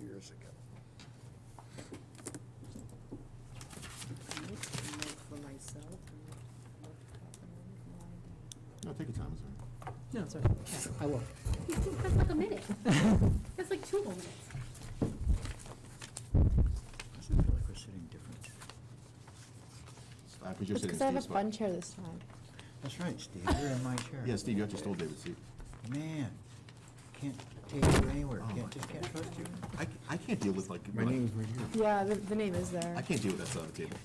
years ago. For myself. No, take your time, it's all right. No, it's okay. I will. That's like a minute. That's like 2 minutes. Doesn't feel like we're sitting different. Because you're It's sitting because I have a Steve's spot. fun chair this time. That's right, Steve, you're in my chair. Yeah, Steve, you actually stole David's seat. Man, can't take you anywhere, Oh, can't trust you. I can't deal with like. My name's right here. Yeah, the name is there. I can't deal with that side of the table.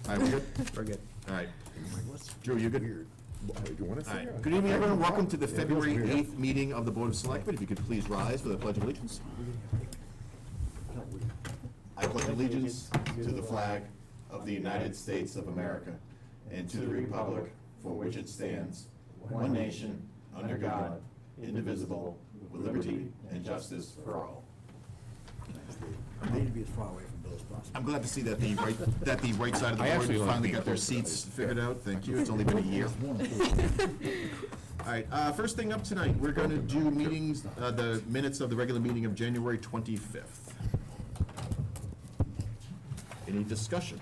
All right, we good? We're good. All right. I'm like, what's Drew, you good? weird? You want to All sit here? right. Good evening, everyone. Welcome to the Yeah, it feels February weird. 8th meeting of the Board of Selectmen. If you could please rise for the Pledge of Allegiance. No, weird. I pledge allegiance to the flag of the United States of America and to the republic for which it stands, one nation, under God, indivisible, with liberty and justice for all. I need to be as far away from Bill as possible. I'm glad to see that the right side of the I board actually like finally being got their close to that. seats figured out. Thank you. It's only been a year. All right, first thing up tonight, we're going to do meetings, the minutes of the regular meeting of January 25th. Any discussion?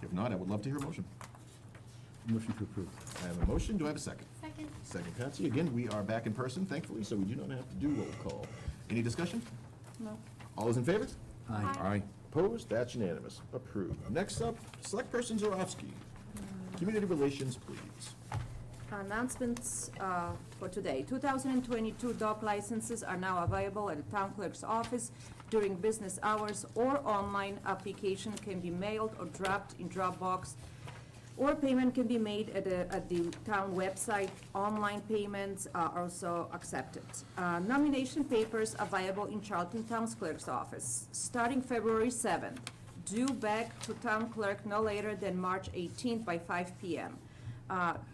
If not, I would love to hear a motion. Motion to approve. I have a motion. Do I have a second? Second. Second, Patsy. Again, we are back in person, thankfully, so we do not have to do roll call. Any discussion? No. All those in favor? Aye. Aye. Opposed? That's unanimous. Approved. Next up, Select Person Zarowski. Community Relations, please. Announcements for today. 2022 dog licenses are now available at the town clerk's office during business hours, or online. Application can be mailed or dropped in Dropbox, or payment can be made at the town website. Online payments are also accepted. Nomination papers available in Charlton Town's clerk's office starting February 7th. Due back to town clerk no later than March 18th by 5 p.m.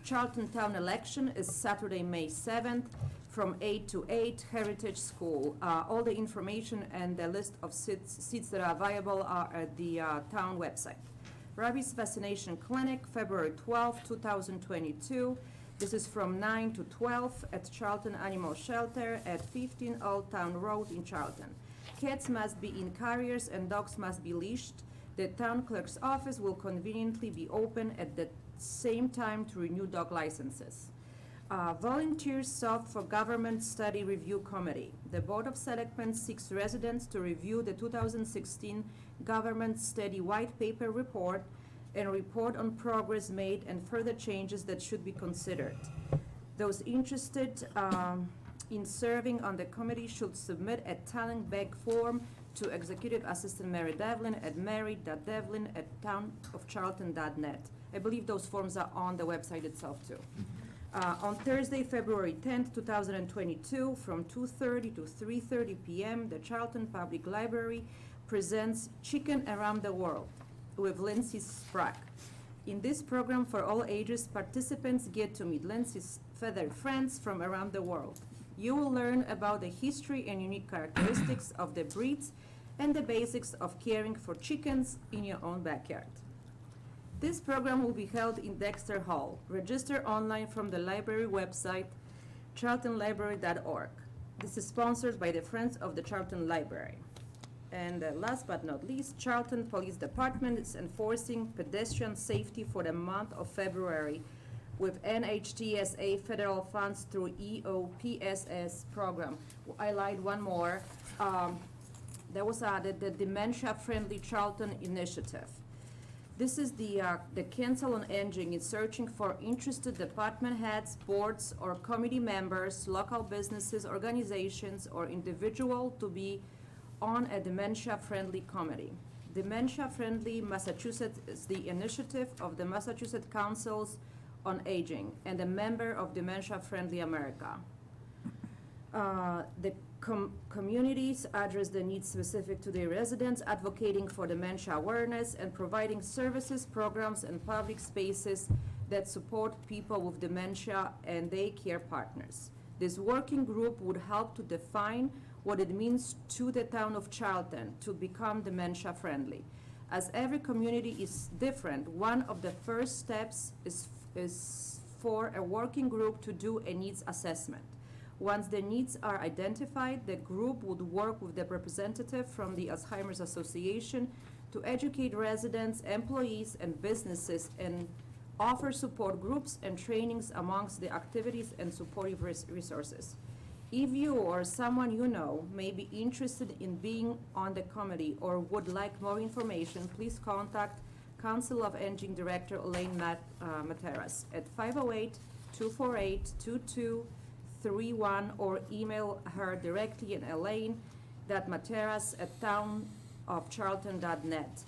Charlton Town election is Saturday, May 7th from 8 to 8, Heritage School. All the information and the list of seats that are available are at the town website. Rabies Vaccination Clinic, February 12th, 2022. This is from 9 to 12 at Charlton Animal Shelter at 15 Old Town Road in Charlton. Cats must be in carriers and dogs must be leashed. The town clerk's office will conveniently be open at the same time to renew dog licenses. Volunteers sought for Government Study Review Committee. The Board of Selectmen seeks residents to review the 2016 Government Study White Paper Report and report on progress made and further changes that should be considered. Those interested in serving on the committee should submit a talent bag form to Executive Assistant Mary Devlin at mary.devlin@townofcharlton.net. I believe those forms are on the website itself too. On Thursday, February 10th, 2022, from 2:30 to 3:30 p.m., the Charlton Public Library presents Chicken Around the World with Lindsay Sprague. In this program for all ages, participants get to meet Lindsay's feathered friends from around the world. You will learn about the history and unique characteristics of the breeds and the basics of caring for chickens in your own backyard. This program will be held in Dexter Hall. Register online from the library website, charltonlibrary.org. This is sponsored by the Friends of the Charlton Library. And last but not least, Charlton Police Department is enforcing pedestrian safety for the month of February with NHTSA federal funds through EOPSS program. I lied one more. That was added, the Dementia Friendly Charlton Initiative. This is the Cancel on Aging is searching for interested department heads, boards, or committee members, local businesses, organizations, or individual to be on a dementia-friendly committee. Dementia-Friendly Massachusetts is the initiative of the Massachusetts Councils on Aging and a member of Dementia Friendly America. The communities address the needs specific to their residents, advocating for dementia awareness and providing services, programs, and public spaces that support people with dementia and their care partners. This working group would help to define what it means to the town of Charlton to become dementia friendly. As every community is different, one of the first steps is for a working group to do a needs assessment. Once the needs are identified, the group would work with the representative from the Alzheimer's Association to educate residents, employees, and businesses and offer support groups and trainings amongst the activities and supportive resources. If you or someone you know may be interested in being on the committee or would like more information, please contact Council of Aging Director Elaine Materas at 508-248-2231 or email her directly at elaine.materas@townofcharlton.net.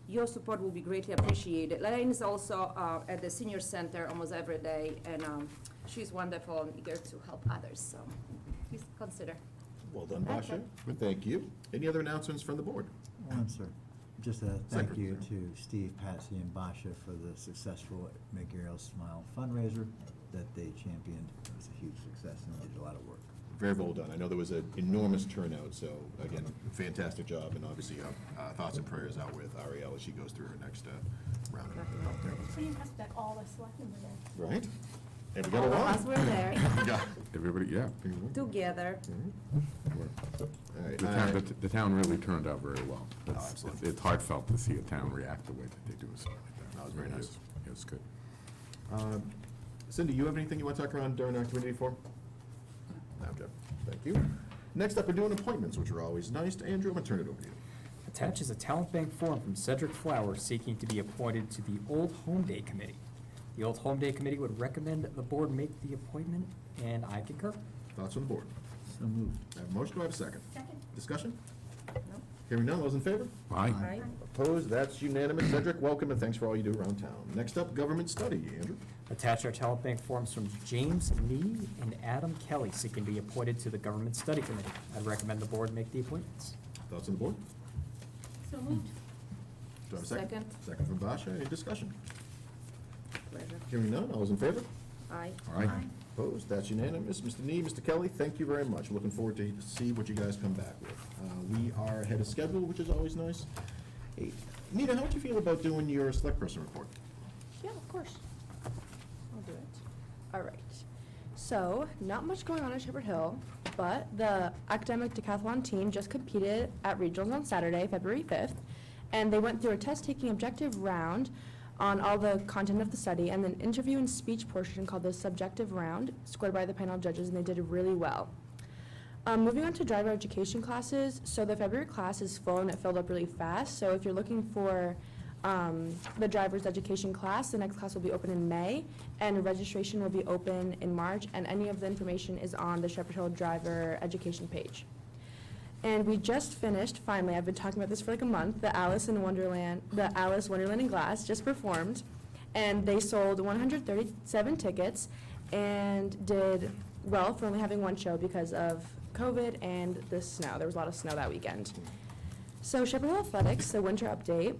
Your support will be greatly appreciated. Elaine is also at the senior center almost every day, and she's wonderful and eager to help others, so please consider. Well done, Basha. Thank you. Any other announcements from the board? One, sir. Just a thank Secretary. you to Steve, Patsy, and Basha for the successful Make Ariel Smile fundraiser that they championed. It was a huge success, and they did a lot of work. Very well done. I know there was an enormous turnout, so again, fantastic job, and obviously thoughts and prayers out with Ariel as she goes through her next round of health care. Pretty impressed that all the selectmen were there. Right? And we got All a of lot. us were there, Everybody, yeah. together. All right. The town really turned out very well. It's- absolutely. It's heartfelt to see a town react the way that they do with something like that. That was very nice. It was good. Cindy, you have anything you want to talk around during our community forum? No, Jeff. Thank you. Next up, we're doing appointments, which are always nice. Andrew, I'm going to turn it over to you. Attached is a talent bank form from Cedric Flower seeking to be appointed to the Old Home Day Committee. The Old Home Day Committee would recommend that the board make the appointment, and I concur. Thoughts from the board? So moved. I have a motion, do I have a second? Second. Discussion? No? Hearing none, those in favor? Aye. Aye. Opposed? That's unanimous. Cedric, welcome, and thanks for all you do around town. Next up, government study. Andrew? Attached are talent bank forms from James Nee and Adam Kelly seeking to be appointed to the Government Study Committee. I'd recommend the board make the appointments. Thoughts on the board? So moved. Do I have a second? Second. Second from Basha. Any discussion? Pleasure. Hearing none, all those in favor? Aye. Aye. Opposed? That's unanimous. Mr. Nee, Mr. Kelly, thank you very much. Looking forward to see what you guys come back with. We are ahead of schedule, which is always nice. Hey, Nita, how would you feel about doing your select person report? Yeah, of course. I'll do it. All right. So, not much going on at Shepherd Hill, but the academic decathlon team just competed at regionals on Saturday, February 5th, and they went through a test-taking objective round on all the content of the study, and an interview and speech portion called the subjective round, scored by the panel of judges, and they did really well. Moving on to driver education classes, so the February class is full and it filled up really fast, so if you're looking for the driver's education class, the next class will be open in May, and registration will be open in March, and any of the information is on the Shepherd Hill driver education page. And we just finished, finally, I've been talking about this for like a month, the Alice Wonderland in Glass just performed, and they sold 137 tickets and did well for only having one show because of COVID and the snow. There was a lot of snow that weekend. So Shepherd Hill Athletics, the winter update.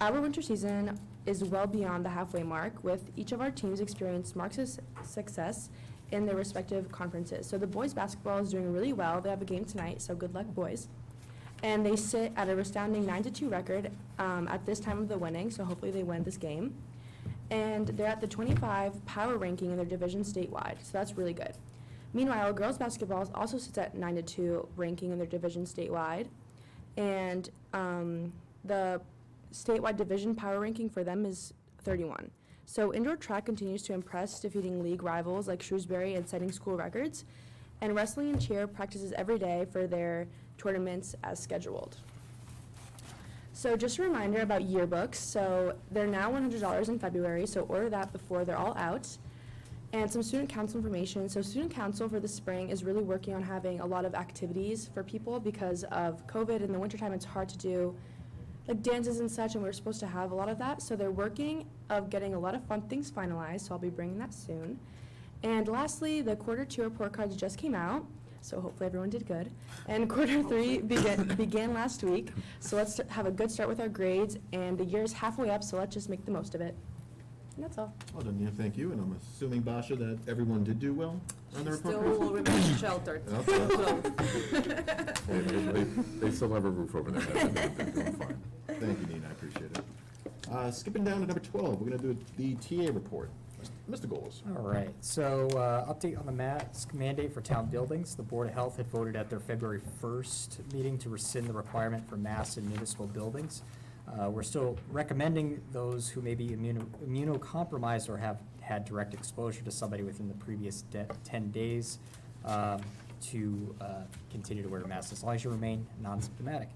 Our winter season is well beyond the halfway mark, with each of our teams experienced marks of success in their respective conferences. So the boys basketball is doing really well. They have a game tonight, so good luck, boys. And they sit at a astounding 9-2 record at this time of the winning, so hopefully they win this game. And they're at the 25 power ranking in their division statewide, so that's really good. Meanwhile, girls basketball also sits at 9-2 ranking in their division statewide, and the statewide division power ranking for them is 31. So indoor track continues to impress, defeating league rivals like Shrewsbury and setting school records. And wrestling and cheer practices every day for their tournaments as scheduled. So just a reminder about yearbooks. So they're now $100 in February, so order that before they're all out. And some student council information. So student council for the spring is really working on having a lot of activities for people because of COVID. In the wintertime, it's hard to do like dances and such, and we're supposed to have a lot of that. So they're working of getting a lot of fun things finalized, so I'll be bringing that soon. And lastly, the quarter 2 report cards just came out, so hopefully everyone did good. And quarter 3 began last week, so let's have a good start with our grades, and the year is halfway up, so let's just make the most of it. And that's all. Well done, Nita, thank you, and I'm assuming, Basha, that everyone did do well on the report Still will cards? remain sheltered. Okay. They still have a roof over their head. They're doing fine. Thank you, Nina, I appreciate it. Skipping down to number 12, we're going to do the TA report. Mr. Goals. All right, so update on the mask mandate for town buildings. The Board of Health had voted at their February 1st meeting to rescind the requirement for masks in municipal buildings. We're still recommending those who may be immunocompromised or have had direct exposure to somebody within the previous 10 days to continue to wear a mask as long as you remain non-symptomatic.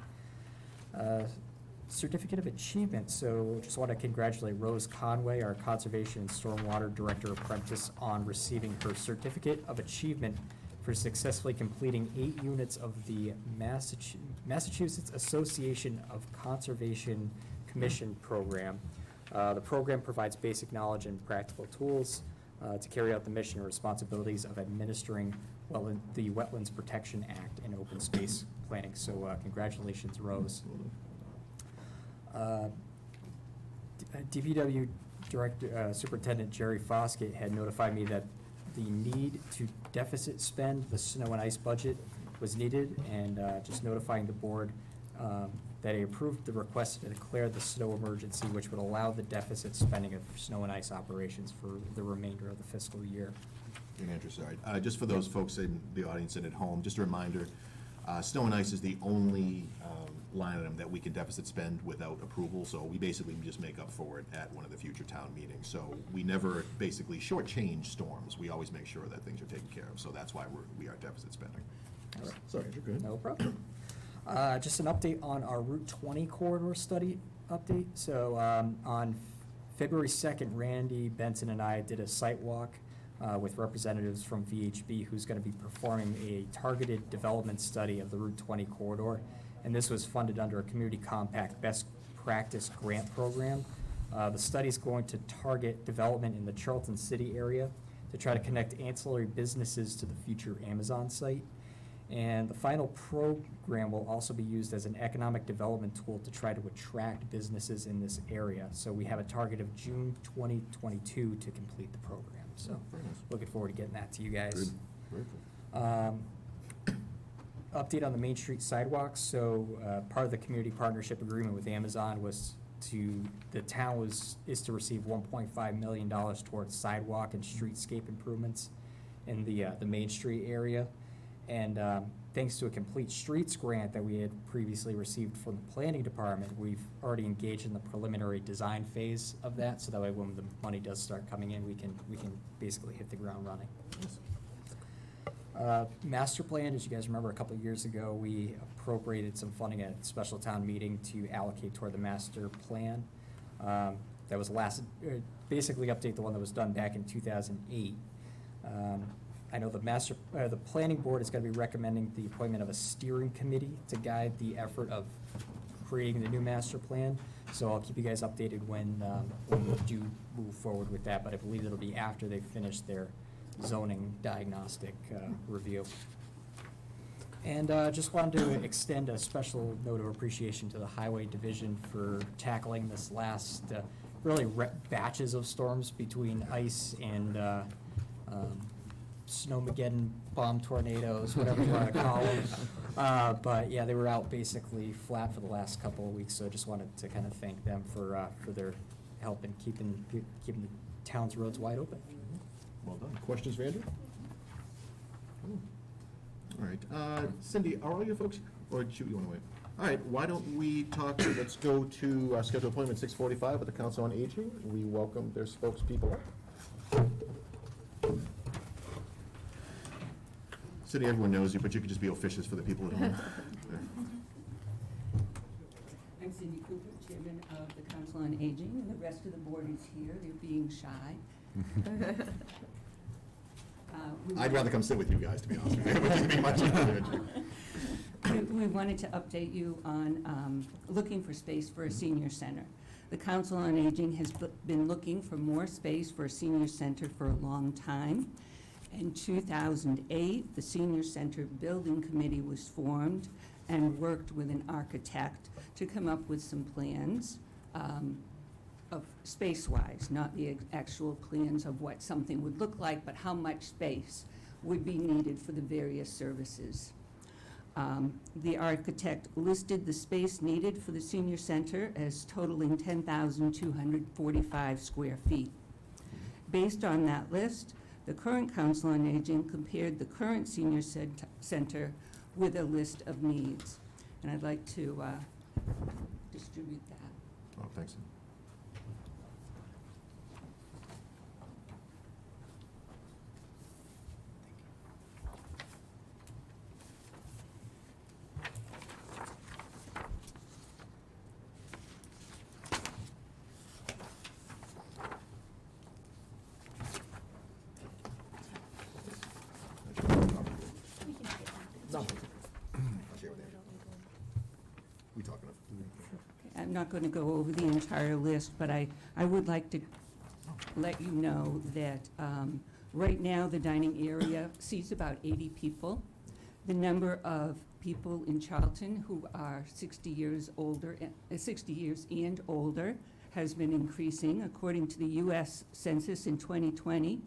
Certificate of Achievement, so just want to congratulate Rose Conway, our Conservation and Stormwater Director Apprentice, on receiving her Certificate of Achievement for successfully completing 8 units of the Massachusetts Association of Conservation Commission program. The program provides basic knowledge and practical tools to carry out the mission and responsibilities of administering the Wetlands Protection Act and open space planning. So congratulations, Rose. DPW Director, Superintendent Jerry Foskett had notified me that the need to deficit spend the snow and ice budget was needed, and just notifying the board that he approved the request to declare the snow emergency, which would allow the deficit spending of snow and ice operations for the remainder of the fiscal year. Andrew, sorry. Just for those folks in the audience and at home, just a reminder, snow and ice is the only line item that we can deficit spend without approval, so we basically just make up for it at one of the future town meetings. So we never basically shortchange storms. We always make sure that things are taken care of, so that's why we are deficit spending. All right. Sorry, Andrew, go ahead. No problem. Just an update on our Route 20 corridor study update. So on February 2nd, Randy Benson and I did a site walk with representatives from VHB, who's going to be performing a targeted development study of the Route 20 corridor. And this was funded under a Community Compact Best Practice Grant Program. The study is going to target development in the Charlton City area to try to connect ancillary businesses to the future Amazon site. And the final program will also be used as an economic development tool to try to attract businesses in this area. So we have a target of June 2022 to complete the program. So Very nice. looking forward to getting that to you guys. Good. Very cool. Update on the Main Street sidewalks. So part of the community partnership agreement with Amazon was the town is to receive $1.5 million towards sidewalk and streetscape improvements in the Main Street area. And thanks to a Complete Streets grant that we had previously received from the planning department, we've already engaged in the preliminary design phase of that, so that way when the money does start coming in, we can basically hit the ground running. Master plan, as you guys remember, a couple of years ago, we appropriated some funding at a special town meeting to allocate toward the master plan. That was basically update the one that was done back in 2008. I know the planning board is going to be recommending the appointment of a steering committee to guide the effort of creating the new master plan. So I'll keep you guys updated when we do move forward with that, but I believe it'll be after they've finished their zoning diagnostic review. And just wanted to extend a special note of appreciation to the Highway Division for tackling this last really batches of storms between ice and Snowmageddon bomb tornadoes, whatever you want to call them. But yeah, they were out basically flat for the last couple of weeks, so I just wanted to kind of thank them for their help in keeping the town's roads wide open. Well done. Questions for Andrew? All right. Cindy, are all your folks, or shoot, you want to wait? All right, why don't we talk, let's go to our scheduled appointment 6:45 with the Council on Aging. We welcome their spokespeople up. Cindy, everyone knows you, but you could just be officious for the people at home. I'm Cindy Cooper, Chairman of the Council on Aging, and the rest of the board is here. They're being shy. I'd rather come sit with you guys, to be honest with you. It would be much easier. We wanted to update you on looking for space for a senior center. The Council on Aging has been looking for more space for a senior center for a long time. In 2008, the Senior Center Building Committee was formed and worked with an architect to come up with some plans of space-wise, not the actual plans of what something would look like, but how much space would be needed for the various services. The architect listed the space needed for the senior center as totaling 10,245 square feet. Based on that list, the current Council on Aging compared the current senior center with a list of needs. And I'd like to distribute that. Oh, thanks. We talking of? I'm not going to go over the entire list, but I would like to let you know that right now, the dining area seats about 80 people. The number of people in Charlton who are 60 years and older has been increasing. According to the U.S. Census in 2020,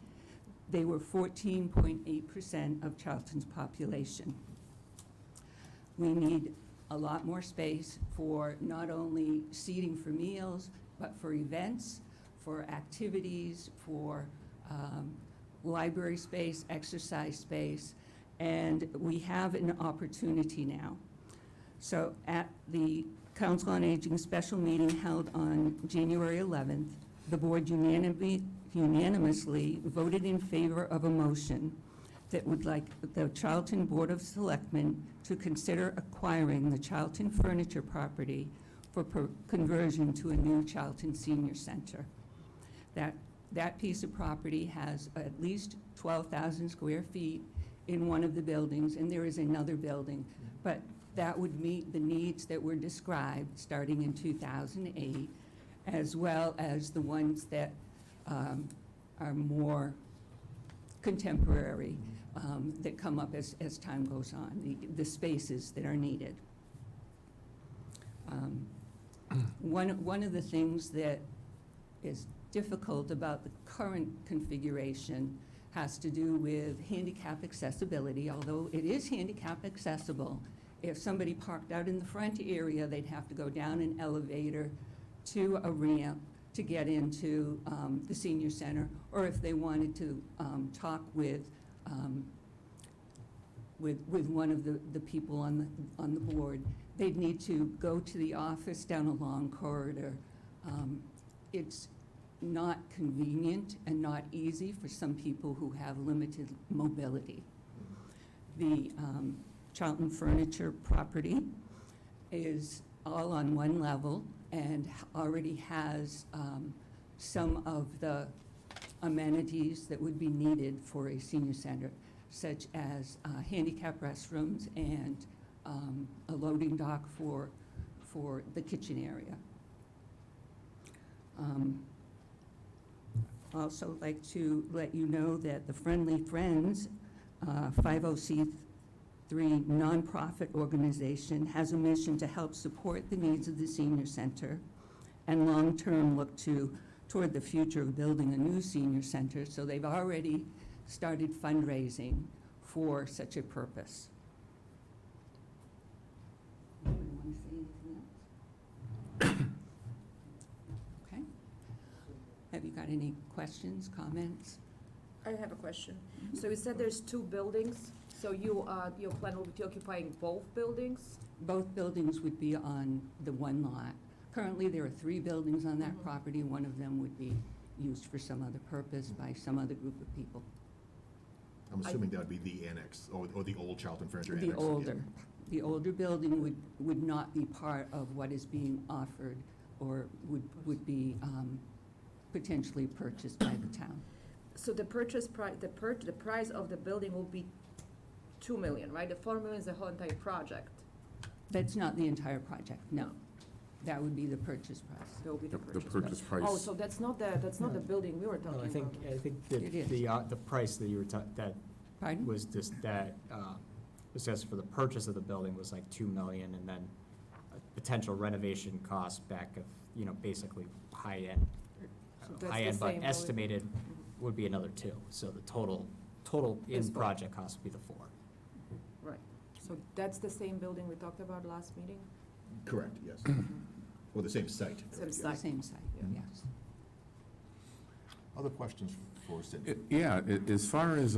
they were 14.8% of Charlton's population. We need a lot more space for not only seating for meals, but for events, for activities, for library space, exercise space, and we have an opportunity now. So at the Council on Aging special meeting held on January 11th, the board unanimously voted in favor of a motion that would like the Charlton Board of Selectmen to consider acquiring the Charlton furniture property for conversion to a new Charlton Senior Center. That piece of property has at least 12,000 square feet in one of the buildings, and there is another building. But that would meet the needs that were described starting in 2008, as well as the ones that are more contemporary, that come up as time goes on, the spaces that are needed. One of the things that is difficult about the current configuration has to do with handicap accessibility. Although it is handicap accessible, if somebody parked out in the front area, they'd have to go down an elevator to a ramp to get into the senior center, or if they wanted to talk with one of the people on the board, they'd need to go to the office down a long corridor. It's not convenient and not easy for some people who have limited mobility. The Charlton furniture property is all on one level and already has some of the amenities that would be needed for a senior center, such as handicap restrooms and a loading dock for the kitchen area. Also like to let you know that the Friendly Friends 50C3 nonprofit organization has a mission to help support the needs of the senior center and long-term look toward the future of building a new senior center. So they've already started fundraising for such a purpose. Anybody want to say anything else? Okay. Have you got any questions, comments? I have a question. So you said there's two buildings, so your plan will be occupying both buildings? Both buildings would be on the one lot. Currently, there are 3 buildings on that property. One of them would be used for some other purpose by some other group of people. I'm assuming that would be the annex, or the old Charlton Furniture Annex. The older building would not be part of what is being offered or would be potentially purchased by the town. So the purchase price, the price of the building will be $2 million, right? The $4 million is the whole entire project. That's not the entire project, no. That would be the purchase price. That will be the The purchase purchase price. price. Oh, so that's not the building we were talking Well, about. I think It is. the price that you were that Pardon? was just that assessed for the purchase of the building was like $2 million, and then a potential renovation cost back of, basically high-end, So that's the high-end, but same estimated would be another 2. So the total Is four. in-project cost would be the 4. Right. So that's the same building we talked about last meeting? Correct, yes. Or the same site. Same The site. same site, Yeah. yes. Other questions for Cindy. Yeah, as far as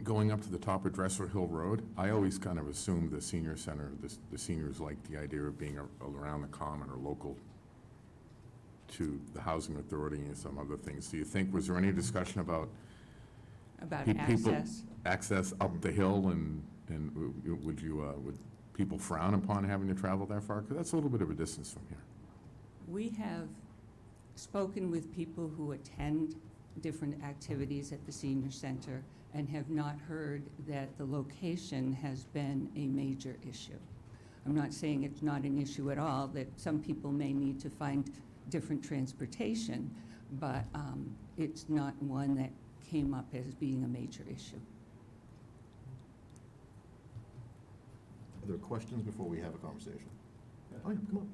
going up to the top of Dresser Hill Road, I always kind of assumed the senior center, the seniors liked the idea of being around the common or local to the housing authority and some other things. Do you think, was there any discussion about About people access. access up the hill, and would people frown upon having to travel that far? Because that's a little bit of a distance from here. We have spoken with people who attend different activities at the senior center and have not heard that the location has been a major issue. I'm not saying it's not an issue at all, that some people may need to find different transportation, but it's not one that came up as being a major issue. Are there questions before we have a conversation? Oh, yeah, come on.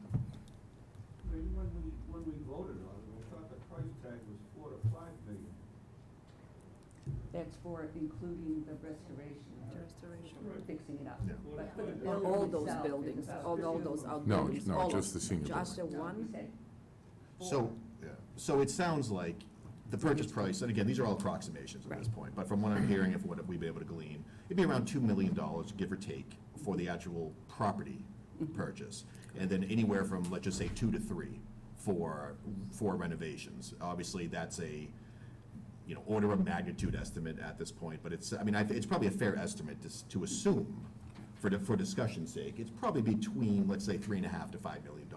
When we voted on it, we thought the price tag was $4 to $5 million. That's for including the restoration, fixing it up. Yeah. But for the All building those itself, buildings, it's about all those outbuildings. No, all just of- the senior Just the No, one? we said So, so it sounds like the purchase price, and again, these are all approximations at this Right. point, but from what I'm hearing of what we've been able to glean, it'd be around $2 million, give or take, for the actual property purchase. And then anywhere from, let's just say, 2 to 3 for renovations. Obviously, that's a, order of magnitude estimate at this point, but it's, it's probably a fair estimate to assume, for discussion's sake, it's probably between, let's say, $3.5 to $5 million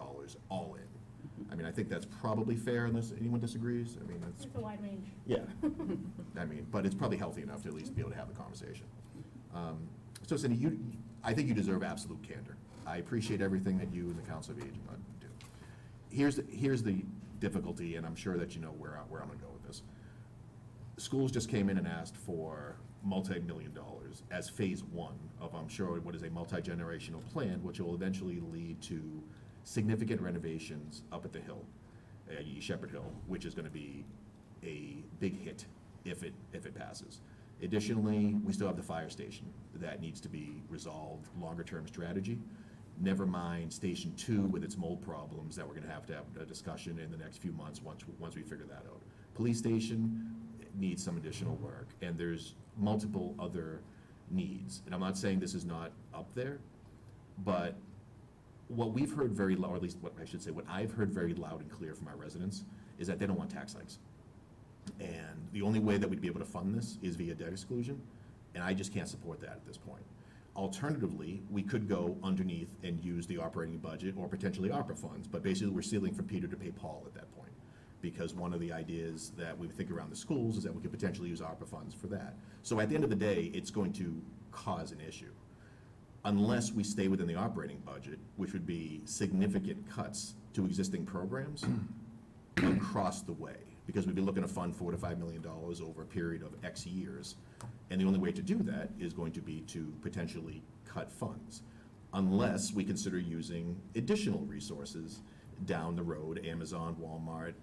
all in. I think that's probably fair unless anyone disagrees. That's. It's a wide range. Yeah. But it's probably healthy enough to at least be able to have the conversation. So Cindy, I think you deserve absolute candor. I appreciate everything that you and the Council of Aging do. Here's the difficulty, and I'm sure that you know where I'm gonna go with this. Schools just came in and asked for multi-million dollars as phase one of, I'm sure, what is a multi-generational plan, which will eventually lead to significant renovations up at the hill, Shepherd Hill, which is gonna be a big hit if it passes. Additionally, we still have the fire station that needs to be resolved, longer-term strategy. Never mind Station 2 with its mold problems that we're gonna have a discussion in the next few months once we figure that out. Police station needs some additional work, and there's multiple other needs. And I'm not saying this is not up there, but what we've heard very loud, or at least what I've heard very loud and clear from our residents, is that they don't want tax hikes. And the only way that we'd be able to fund this is via debt exclusion, and I just can't support that at this point. Alternatively, we could go underneath and use the operating budget or potentially ARPA funds, but basically we're stealing from Peter to pay Paul at that point. Because one of the ideas that we think around the schools is that we could potentially use ARPA funds for that. So at the end of the day, it's going to cause an issue. Unless we stay within the operating budget, which would be significant cuts to existing programs across the way. Because we'd be looking to fund $4 to $5 million over a period of X years. And the only way to do that is going to be to potentially cut funds. Unless we consider using additional resources down the road, Amazon, Walmart,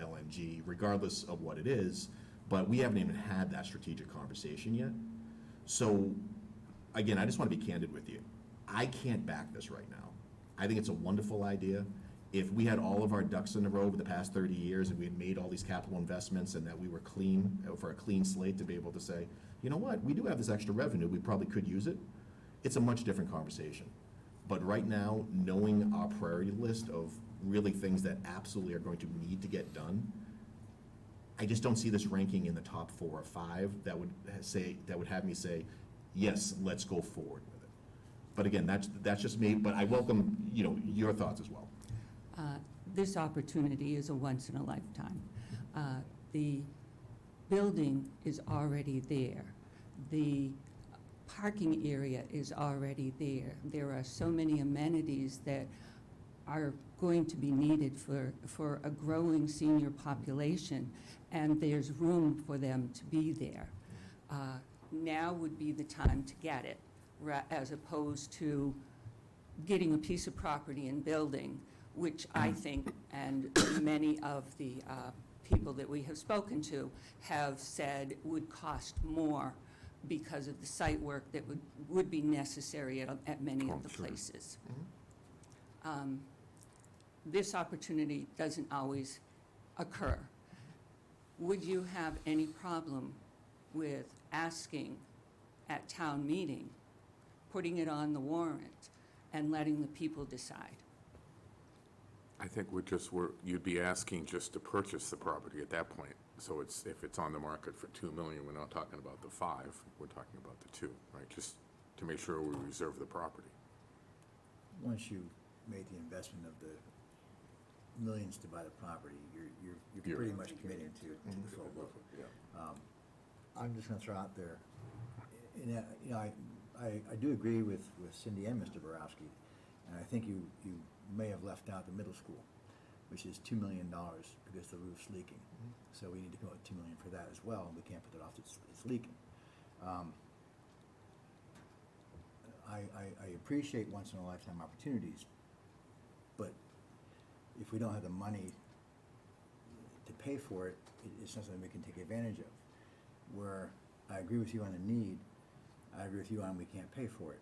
LNG, regardless of what it is. But we haven't even had that strategic conversation yet. So, again, I just want to be candid with you. I can't back this right now. I think it's a wonderful idea. If we had all of our ducks in a row over the past 30 years and we had made all these capital investments and that we were clean, for a clean slate to be able to say, you know what, we do have this extra revenue, we probably could use it, it's a much different conversation. But right now, knowing our priority list of really things that absolutely are going to need to get done, I just don't see this ranking in the top 4 or 5 that would have me say, yes, let's go forward with it. But again, that's just me, but I welcome, your thoughts as well. This opportunity is a once in a lifetime. The building is already there. The parking area is already there. There are so many amenities that are going to be needed for a growing senior population, and there's room for them to be there. Now would be the time to get it, as opposed to getting a piece of property and building, which I think, and many of the people that we have spoken to have said would cost more because of the site work that would be necessary at many of the Sure. places. This opportunity doesn't always occur. would you have any problem with asking at town meeting, putting it on the warrant, and letting the people decide? I think you'd be asking just to purchase the property at that point. So if it's on the market for 2 million, we're not talking about the 5, we're talking about the 2, right? Just to make sure we reserve the property. Once you made the investment of the millions to buy the property, you're pretty much committing to the full load. I'm just gonna throw out there, and, you know, I do agree with Cindy and Mr. Borowski, and I think you may have left out the middle school, which is $2 million because the roof's leaking. So we need to go at $2 million for that as well, and we can't put it off, it's leaking. I appreciate once-in-a-lifetime opportunities, but if we don't have the money to pay for it, it's not something we can take advantage of. Where I agree with you on the need, I agree with you on we can't pay for it.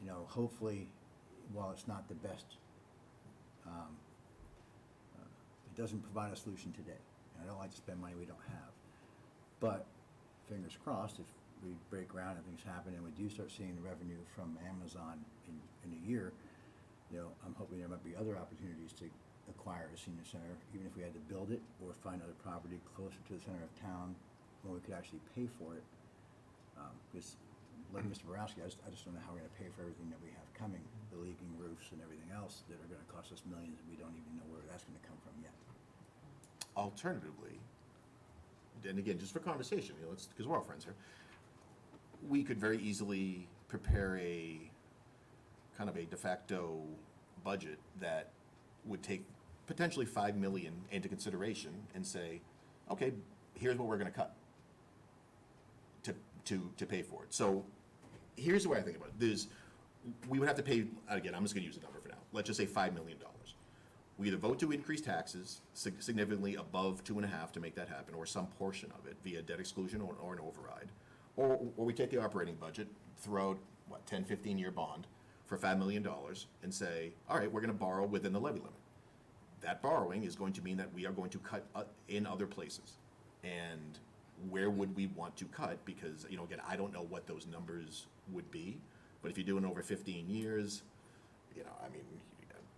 You know, hopefully, while it's not the best, it doesn't provide a solution today. And I don't like to spend money we don't have. But, fingers crossed, if we break ground and things happen and we do start seeing the revenue from Amazon in a year, you know, I'm hoping there might be other opportunities to acquire a senior center, even if we had to build it or find other property closer to the center of town where we could actually pay for it. Because, like Mr. Borowski, I just don't know how we're gonna pay for everything that we have coming, the leaking roofs and everything else that are gonna cost us millions and we don't even know where that's gonna come from yet. Alternatively, and again, just for conversation, you know, because we're all friends here, we could very easily prepare a kind of a de facto budget that would take potentially 5 million into consideration and say, okay, here's what we're going to cut to pay for it. So here's the way I think about it. We would have to pay, again, I'm just going to use a number for now. Let's just say $5 million. We either vote to increase taxes significantly above 2.5 to make that happen, or some portion of it via debt exclusion or an override, or we take the operating budget, throw out, 10, 15-year bond for $5 million and say, all right, we're going to borrow within the levy limit. That borrowing is going to mean that we are going to cut in other places. And where would we want to cut? Because, you know, again, I don't know what those numbers would be, but if you're doing over 15 years, you know, I mean,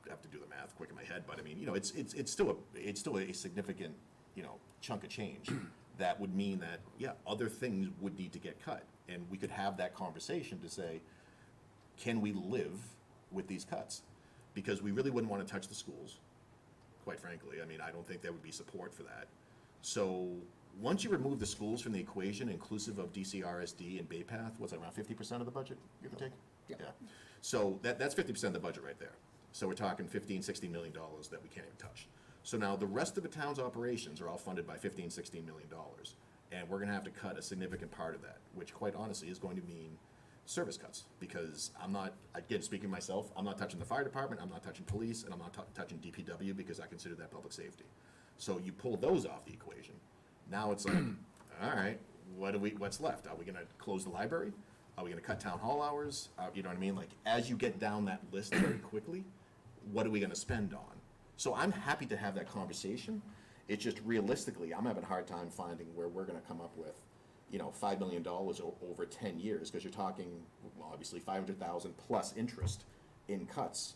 I have to do the math quick in my head, but I mean, you know, it's still a significant, you know, chunk of change that would mean that, yeah, other things would need to get cut. And we could have that conversation to say, can we live with these cuts? Because we really wouldn't want to touch the schools, quite frankly. I mean, I don't think there would be support for that. So once you remove the schools from the equation, inclusive of DCRSD and Bay Path, what's that, around 50% of the budget, give or take? Yeah. So that's 50% of the budget right there. So we're talking $15, $16 million that we can't even touch. So now the rest of the town's operations are all funded by $15, $16 million. And we're gonna have to cut a significant part of that, which quite honestly is going to mean service cuts. Because I'm not, again, speaking myself, I'm not touching the fire department, I'm not touching police, and I'm not touching DPW because I consider that public safety. So you pull those off the equation. Now it's like, all right, what's left? Are we gonna close the library? Are we gonna cut town hall hours? You know what I mean? Like, as you get down that list very quickly, what are we gonna spend on? So I'm happy to have that conversation. It's just realistically, I'm having a hard time finding where we're gonna come up with, you know, $5 million over 10 years, because you're talking, well, obviously 500,000 plus interest in cuts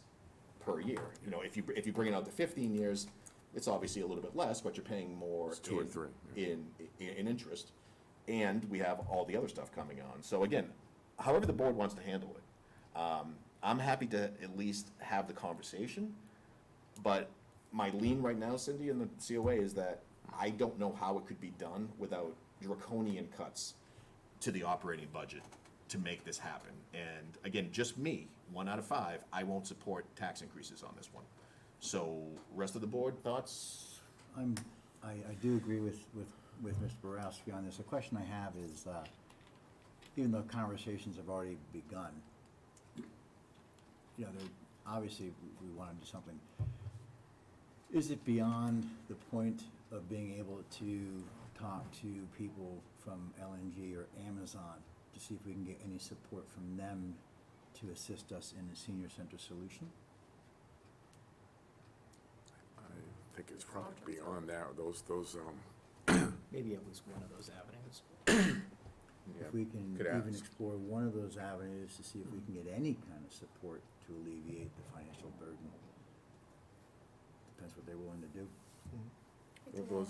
per year. You know, if you bring it out to 15 years, it's obviously a little bit less, but you're paying more It's 2 or 3, in interest. And we have all the other stuff coming on. So again, however the board wants to handle it, I'm happy to at least have the conversation. But my lean right now, Cindy, in the COA is that I don't know how it could be done without draconian cuts to the operating budget to make this happen. And again, just me, 1 out of 5, I won't support tax increases on this one. So rest of the board, thoughts? I do agree with Mr. Borowski on this. The question I have is, even though conversations have already begun, you know, obviously we want to do something. Is it beyond the point of being able to talk to people from LNG or Amazon to see if we can get any support from them to assist us in the senior center solution? I think it's probably beyond that. Those maybe at least one of those avenues. Yeah, If we can could even ask. explore one of those avenues to see if we can get any kind of support to alleviate the financial burden. Depends what they're willing to do.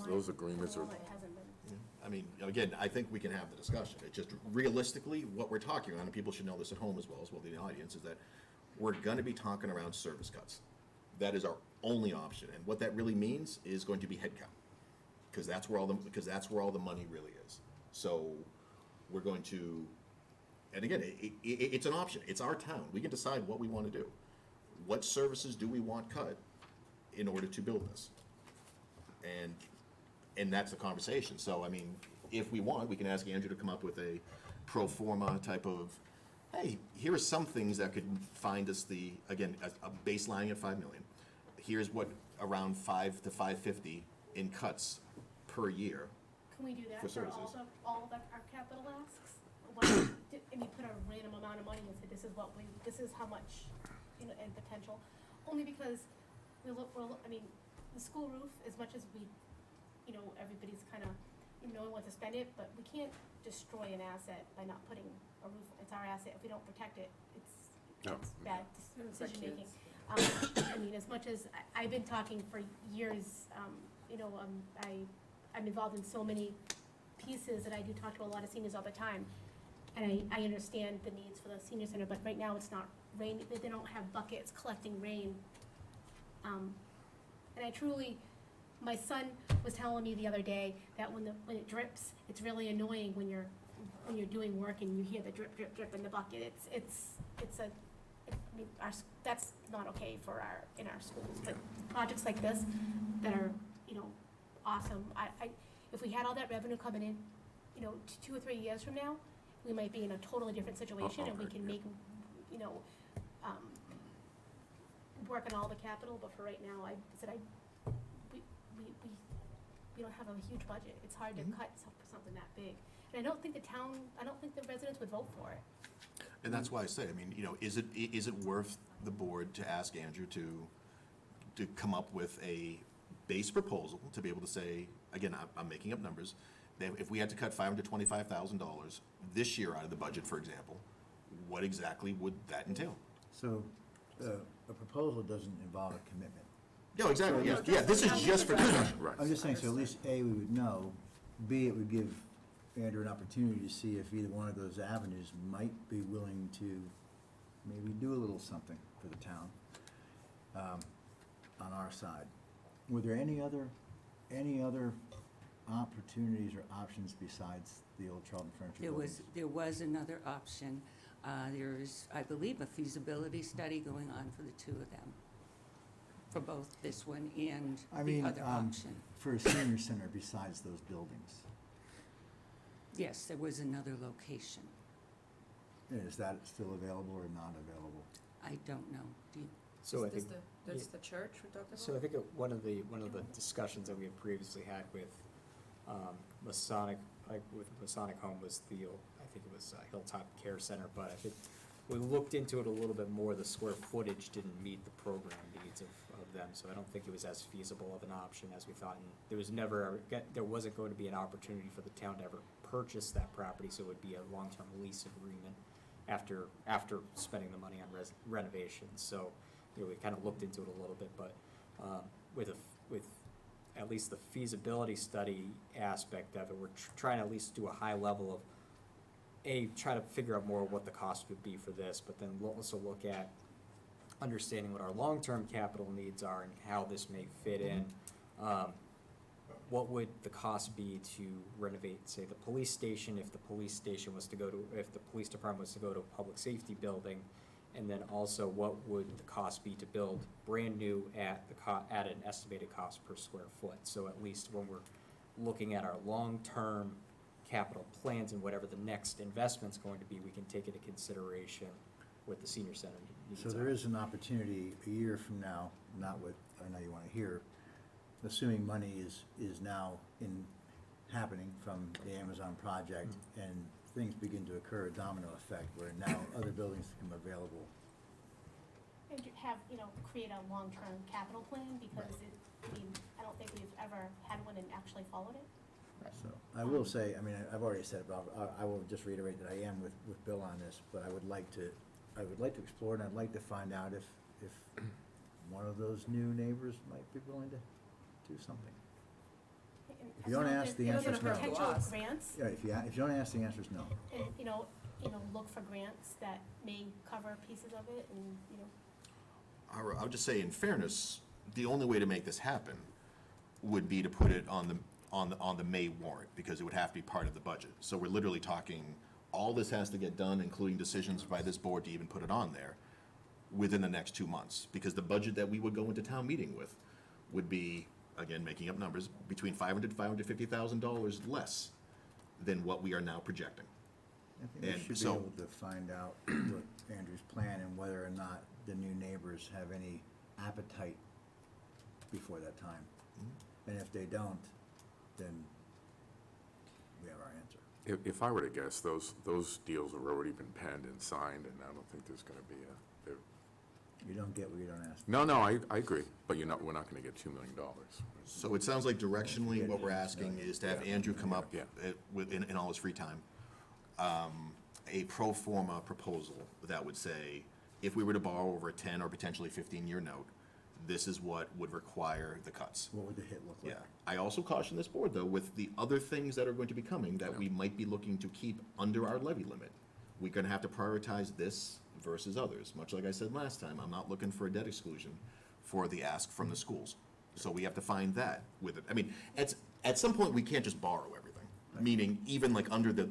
Those agreements are, It hasn't been. I mean, again, I think we can have the discussion. It's just realistically, what we're talking about, and people should know this at home as well the audience, is that we're gonna be talking around service cuts. That is our only option, and what that really means is going to be headcount. Because that's where all the money really is. So, we're going to, and again, it's an option. It's our town. We can decide what we wanna do. What services do we want cut in order to build this? And that's the conversation. So, I mean, if we want, we can ask Andrew to come up with a pro forma type of, hey, here are some things that could find us again, a baseline at 5 million. Here's what, around 5 to 550 in cuts per year. Can we do that For for all services. all of our capital asks? And you put a random amount of money and say, this is how much, and potential? Only because I mean, the school roof, as much as we, everybody's kind of, knowing what to spend it, but we can't destroy an asset by not putting a roof, it's our asset, if we don't protect it, it's No. bad It's our decision making. kids. I mean, as much as I've been talking for years, I'm involved in so many pieces that I do talk to a lot of seniors all the time. And I understand the needs for the senior center, but right now it's not rain, they don't have buckets collecting rain. And I truly, my son was telling me the other day that when it drips, it's really annoying when you're doing work and you hear the drip, drip, drip in the bucket. That's not okay in our schools, but projects like this that are, awesome. If we had all that revenue coming in, 2 or 3 years from now, we might be in a totally different situation and we Okay, can yeah. make, work on all the capital, but for right now, we don't have a huge budget. It's hard to cut something that big. And I don't think the residents would vote for it. And that's why I say, I mean, is it worth the board to ask Andrew to come up with a base proposal to be able to say, again, I'm making up numbers, that if we had to cut $525,000 this year out of the budget, for example, what exactly would that entail? So, a proposal doesn't involve a commitment. No, exactly, yeah, this is just for discussion. right. I'm just saying, so at least A, we would know, B, it would give Andrew an opportunity to see if either one of those avenues might be willing to maybe do a little something for the town, on our side. Were there any other opportunities or options besides the old Charlton Furniture buildings? There was another option. There's, I believe, a feasibility study going on for the two of them, for both this one and I the mean, other option. for a senior center besides those buildings. Yes, there was another location. Is that still available or not available? I don't know. Do you? So I Is think, this that's the church we're talking about? so I think one of the discussions that we had previously had with Masonic Home was I think it was Hilltop Care Center, but I think we looked into it a little bit more. The square footage didn't meet the program needs of them, so I don't think it was as feasible of an option as we thought. And there wasn't going to be an opportunity for the town to ever purchase that property, so it would be a long-term lease agreement after spending the money on renovations. So, we kind of looked into it a little bit, but with at least the feasibility study aspect of it, we're trying to at least do a high level of try to figure out more what the cost would be for this, but then we'll also look at understanding what our long-term capital needs are and how this may fit in. What would the cost be to renovate, say, the police station, if the police department was to go to a public safety building? And then also, what would the cost be to build brand new at an estimated cost per square foot? So at least when we're looking at our long-term capital plans and whatever the next investment's going to be, we can take into consideration what the senior center needs. So there is an opportunity a year from now, not what I know you want to hear, assuming money is now happening from the Amazon project and things begin to occur, a domino effect, where now other buildings become available. And create a long-term capital plan, because I don't think we've ever had one and actually followed it. So, I will say, I mean, I've already said it, but I will just reiterate that I am with Bill on this, but I would like to explore and I'd like to find out if one of those new neighbors might be willing to do something. And If you don't ask, the answer is no. Potential grants, Yeah, if you don't ask, the answer is no. and, look for grants that may cover pieces of it, and, I would just say, in fairness, the only way to make this happen would be to put it on the May warrant, because it would have to be part of the budget. So we're literally talking, all this has to get done, including decisions by this board to even put it on there, within the next 2 months. Because the budget that we would go into town meeting with would be, again, making up numbers, between $500,000 to $550,000 less than what we are now projecting. I think we And should be so- able to find out what Andrew's plan and whether or not the new neighbors have any appetite before that time. And if they don't, then we have our answer. If I were to guess, those deals have already been penned and signed, and I don't think there's gonna be You don't get what you don't ask. no, I agree, but we're not gonna get $2 million. So it sounds like directionally, what we're asking is to have Andrew come up Yeah. in all his free time, a pro forma proposal that would say, if we were to borrow over a 10 or potentially 15-year note, this is what would require the cuts. What would the hit look like? Yeah. I also caution this board, though, with the other things that are going to be coming that we might be looking to keep under our levy limit. We're gonna have to prioritize this versus others. Much like I said last time, I'm not looking for a debt exclusion for the ask from the schools. So we have to find that with it. I mean, at some point, we can't just borrow everything, meaning even like under the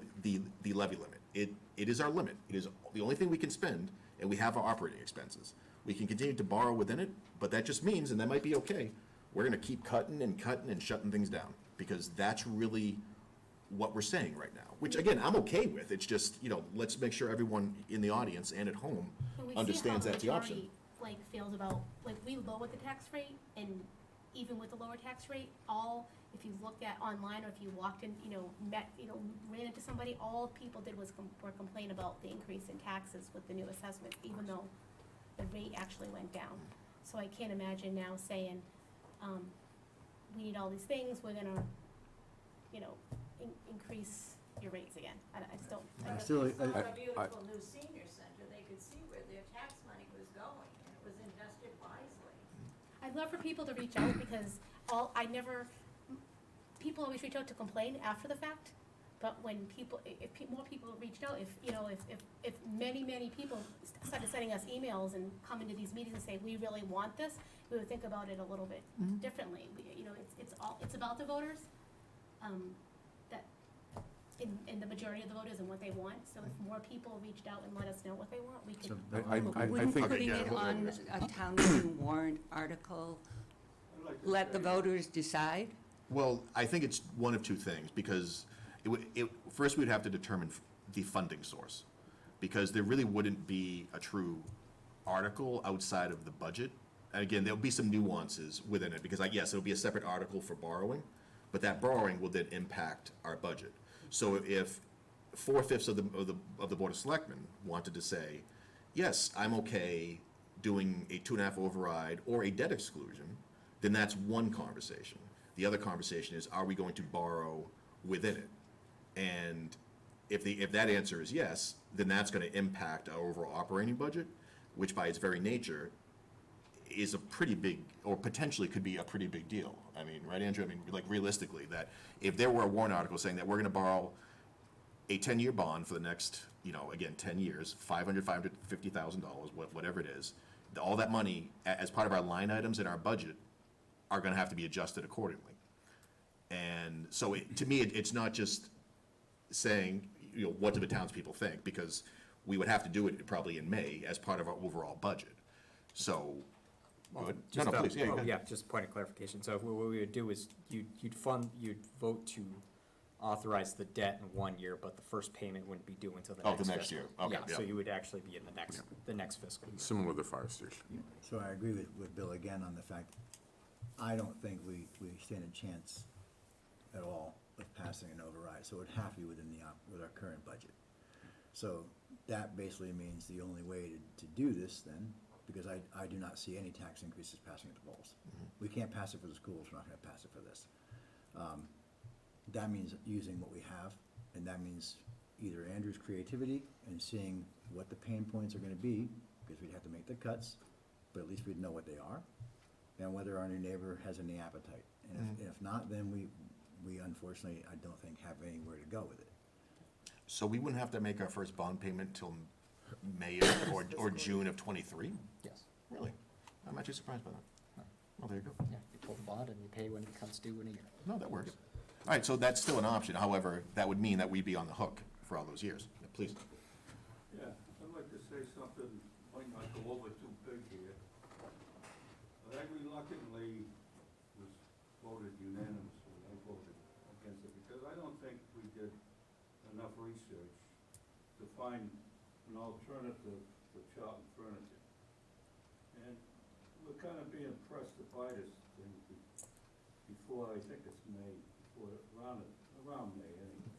levy limit. It is our limit. It is the only thing we can spend, and we have our operating expenses. We can continue to borrow within it, but that just means, and that might be okay, we're gonna keep cutting and shutting things down, because that's really what we're saying right now, which again, I'm okay with. It's just, let's make sure everyone in the audience and at home and we understands see how that's the the option. majority, feels about, we lowered the tax rate, and even with the lower tax rate, if you looked at online, or if you walked in, ran into somebody, all people did was were complain about the increase in taxes with the new assessment, even though the rate actually went down. So I can't imagine now saying, we need all these things, we're gonna, increase your rates again. I just don't. I still, If it's I- a beautiful new senior center, they could see where their tax money was going, and it was invested wisely. I'd love for people to reach out, because people always reach out to complain after the fact, but when more people reached out, if many people started sending us emails and coming to these meetings and say, we really want this, we would think about it a little bit differently. It's about the voters, that, in the majority of the voters and what they want, so if more people reached out and let us know what they want, we could. I Wouldn't think, putting it on a town meeting warrant article I'd like to let the say- voters decide? Well, I think it's one of two things, because first we'd have to determine the funding source, because there really wouldn't be a true article outside of the budget. And again, there'll be some nuances within it, because yes, it'll be a separate article for borrowing, but that borrowing will then impact our budget. So if 4/5 of the Board of Selectmen wanted to say, yes, I'm okay doing a 2.5 override or a debt exclusion, then that's one conversation. The other conversation is, are we going to borrow within it? And if that answer is yes, then that's gonna impact our overall operating budget, which by its very nature is a pretty big, or potentially could be a pretty big deal. I mean, right, Andrew? I mean, like realistically, that if there were a warrant article saying that we're gonna borrow a 10-year bond for the next, again, 10 years, $550,000, whatever it is, all that money, as part of our line items in our budget, are gonna have to be adjusted accordingly. And so to me, it's not just saying, what do the townspeople think? Because we would have to do it probably in May as part of our overall budget. So, go ahead. No, Just, please, yeah, go ahead. yeah, just point of clarification. So what we would do is you'd vote to authorize the debt in 1 year, but the first payment wouldn't be due until the Oh, next the fiscal. next year. Okay, Yeah, so yeah. you would actually be in the next fiscal year. similar to the fire station. so I agree with Bill again on the fact, I don't think we stand a chance at all of passing an override, so it would have to be with our current budget. So that basically means the only way to do this then, because I do not see any tax increases passing at the polls. We can't pass it for the schools, we're not gonna pass it for this. that means using what we have, and that means either Andrew's creativity and seeing what the pain points are gonna be, because we'd have to make the cuts, but at least we'd know what they are, and whether our new neighbor has any appetite. And if not, then we unfortunately, I don't think, have anywhere to go with it. So we wouldn't have to make our first bond payment till May or June of '23? Yes. Really? I'm actually surprised by that. No. Well, there you go. Yeah, you pull the bond and you pay when it becomes due in a year. No, that works. All right, so that's still an option. However, that would mean that we'd be on the hook for all those years. Yeah, please. Yeah, I'd like to say something, might not go over too big here. But I reluctantly was voted unanimously, I voted against it, because I don't think we did enough research to find an alternative for Charlton Furniture. And we're kind of being pressed to buy this thing before, I think it's May, before, around May anyway.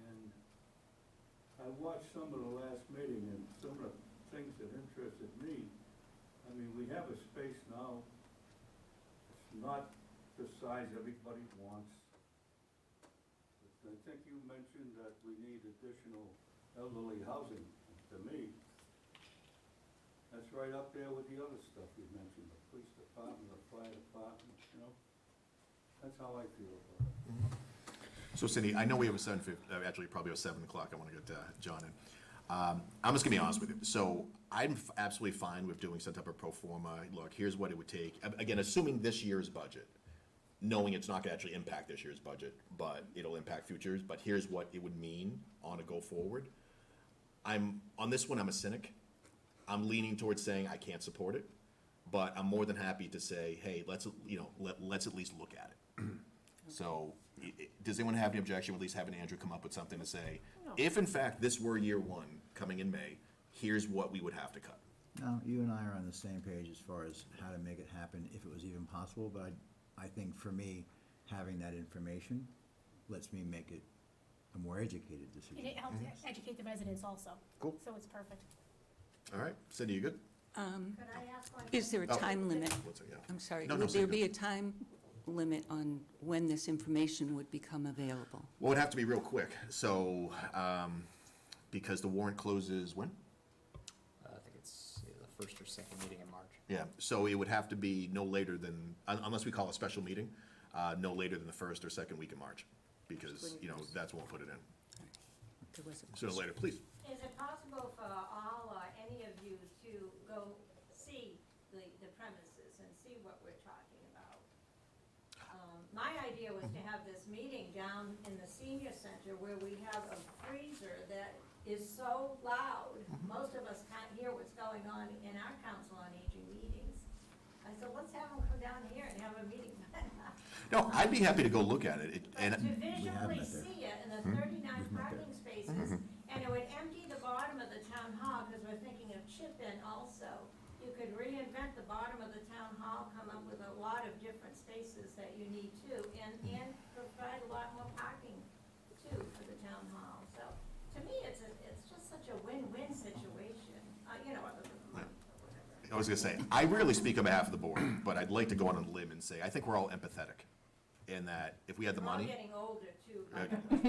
And I watched some of the last meeting and some of the things that interested me. I mean, we have a space now, it's not the size everybody wants. I think you mentioned that we need additional elderly housing. To me, that's right up there with the other stuff you mentioned, the police department, the fire department, you know? That's how I feel about it. So Cindy, I know we have a 7:50, actually probably a 7 o'clock. I want to get John in. I'm just gonna be honest with you. So I'm absolutely fine with doing some type of pro forma. Look, here's what it would take. Again, assuming this year's budget, knowing it's not gonna actually impact this year's budget, but it'll impact futures. But here's what it would mean on a go forward. On this one, I'm a cynic. I'm leaning towards saying I can't support it, but I'm more than happy to say, hey, let's at least look at it. So, does anyone have any objection with at least having Andrew come up with something to say, if in fact this were year one, coming in May, here's what we would have to cut? No, you and I are on the same page as far as how to make it happen, if it was even possible, but I think for me, having that information lets me make it a more educated decision. And it helps educate the residents also. Cool. So it's perfect. All right, Cindy, you good? Could I ask one? Is there a Oh. time limit? What's it, yeah. I'm sorry, No, would there Cindy, be go. a time limit on when this information would become available? Well, it'd have to be real quick, so, because the warrant closes when? I think it's the first or second meeting in March. Yeah, so it would have to be no later than, unless we call a special meeting, no later than the first or second week in March, because, that's when we'll put it in. There was a Sooner or later, please. Is it possible for all or any of you to go see the premises and see what we're talking about? My idea was to have this meeting down in the senior center where we have a freezer that is so loud, most of us can't hear what's going on in our council on aging meetings. I said, let's have them come down here and have a meeting. No, I'd be happy to go look at it, But and, to visually see it in the 39 parking spaces, and it would empty the bottom of the town hall, because we're thinking of chip-in also. You could reinvent the bottom of the town hall, come up with a lot of different spaces that you need too, and provide a lot more parking too for the town hall. So, to me, it's just such a win-win situation, other than the money or whatever. I was gonna say, I rarely speak on behalf of the board, but I'd like to go on a limb and say, I think we're all empathetic, in that if we had the We're all money, getting older too.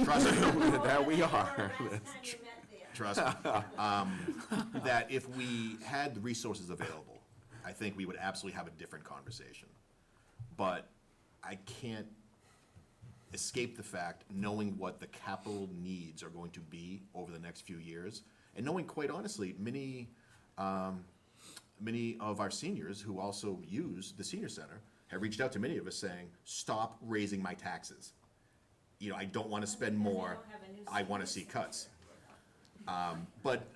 trust me, There we are. Last time you met there. trust me, that if we had the resources available, I think we would absolutely have a different conversation. But I can't escape the fact, knowing what the capital needs are going to be over the next few years, and knowing, quite honestly, many of our seniors who also use the senior center have reached out to many of us saying, stop raising my taxes. I don't want to spend more, I want to see cuts. But,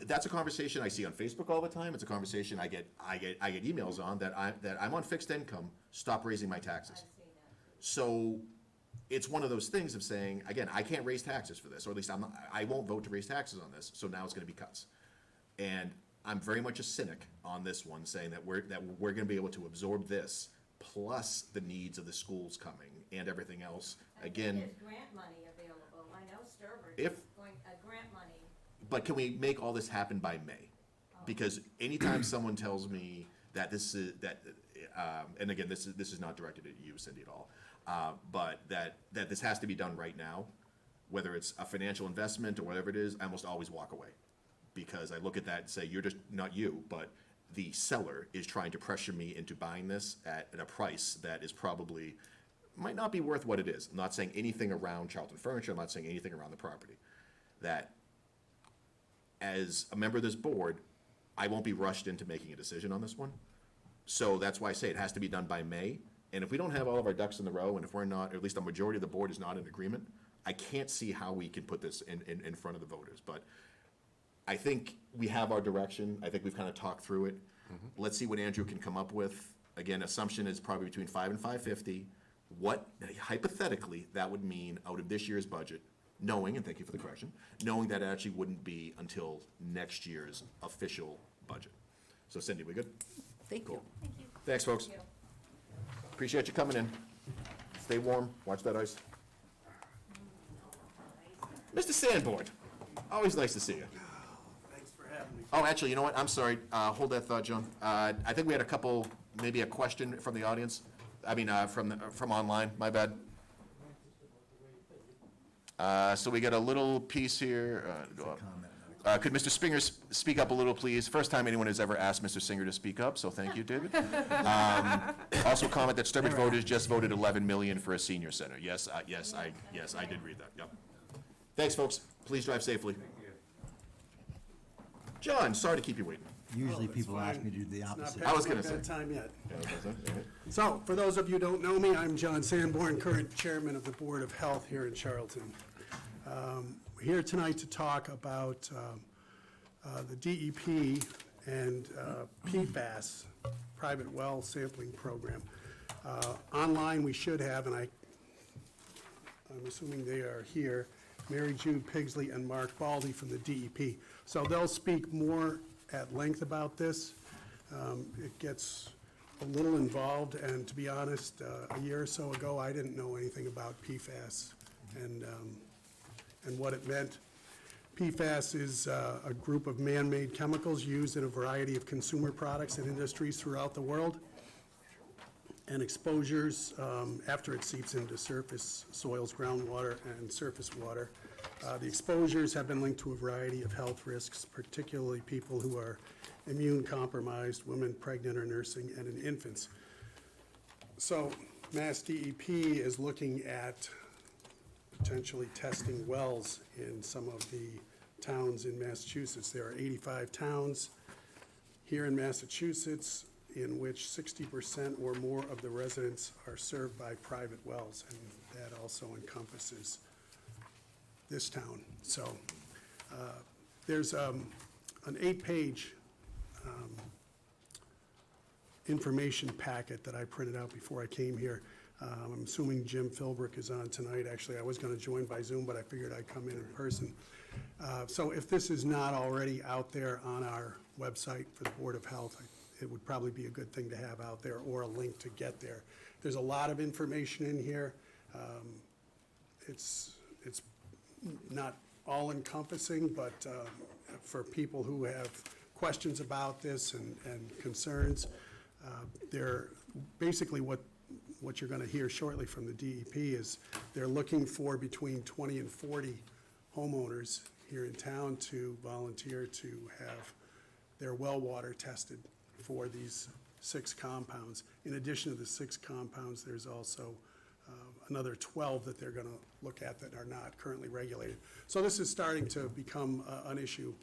that's a conversation I see on Facebook all the time. It's a conversation I get emails on that I'm on fixed income, stop raising my taxes. I've seen that. So it's one of those things of saying, again, I can't raise taxes for this, or at least I won't vote to raise taxes on this, so now it's gonna be cuts. And I'm very much a cynic on this one, saying that we're gonna be able to absorb this, plus the needs of the schools coming and everything else. I think Again, there's grant money available. I know Sturbridge If- is going, grant money. but can we make all this happen by May? Because anytime someone tells me that this is, and again, this is not directed at you, Cindy, at all, but that this has to be done right now, whether it's a financial investment or whatever it is, I almost always walk away. Because I look at that and say, you're just, not you, but the seller is trying to pressure me into buying this at a price that is probably, might not be worth what it is. I'm not saying anything around Charlton Furniture, I'm not saying anything around the property. That, as a member of this board, I won't be rushed into making a decision on this one. So that's why I say it has to be done by May. And if we don't have all of our ducks in the row, and if we're not, or at least a majority of the board is not in agreement, I can't see how we can put this in front of the voters. But I think we have our direction. I think we've kind of talked through it. Let's see what Andrew can come up with. Again, assumption is probably between 5 and 550. What, hypothetically, that would mean out of this year's budget, knowing, and thank you for the correction, knowing that it actually wouldn't be until next year's official budget. So Cindy, we good? Thank you. Thank you. Thanks, folks. Appreciate you coming in. Stay warm, watch that ice. Mr. Sanborn, always nice to see you. Thanks for having me. Oh, actually, you know what? I'm sorry. Hold that thought, John. I think we had a couple, maybe a question from the audience. I mean, from online. My bad. So we got a little piece here. Go up. Could Mr. Springer speak up a little, please? First time anyone has ever asked Mr. Singer to speak up, so thank you, David. Also comment that Sturbridge voters just voted 11 million for a senior center. Yes, I did read that. Yep. Thanks, folks. Please drive safely. John, sorry to keep you waiting. Usually That's people ask fine. me to do the It's not opposite. I was past my gonna say. bedtime yet. Yeah. So, for those of you who don't know me, I'm John Sanborn, current chairman of the Board of Health here in Charlton. We're here tonight to talk about the DEP and PFAS, private well sampling program. Online, we should have, and I'm assuming they are here, Mary Jude Pigsley and Mark Baldy from the DEP. So they'll speak more at length about this. It gets a little involved, and to be honest, a year or so ago, I didn't know anything about PFAS and what it meant. PFAS is a group of man-made chemicals used in a variety of consumer products and industries throughout the world. And exposures, after it seeps into surface soils, groundwater, and surface water, the exposures have been linked to a variety of health risks, particularly people who are immune compromised, women pregnant or nursing, and in infants. So Mass DEP is looking at potentially testing wells in some of the towns in Massachusetts. There are 85 towns here in Massachusetts in which 60% or more of the residents are served by private wells, and that also encompasses this town. So there's an 8-page information packet that I printed out before I came here. I'm assuming Jim Philbrook is on tonight. Actually, I was going to join by Zoom, but I figured I'd come in person. So if this is not already out there on our website for the Board of Health, it would probably be a good thing to have out there, or a link to get there. There's a lot of information in here. It's not all-encompassing, but for people who have questions about this and concerns, they're basically what you're going to hear shortly from the DEP is they're looking for between 20 and 40 homeowners here in town to volunteer to have their well water tested for these 6 compounds. In addition to the 6 compounds, there's also another 12 that they're going to look at that are not currently regulated. So this is starting to become an issue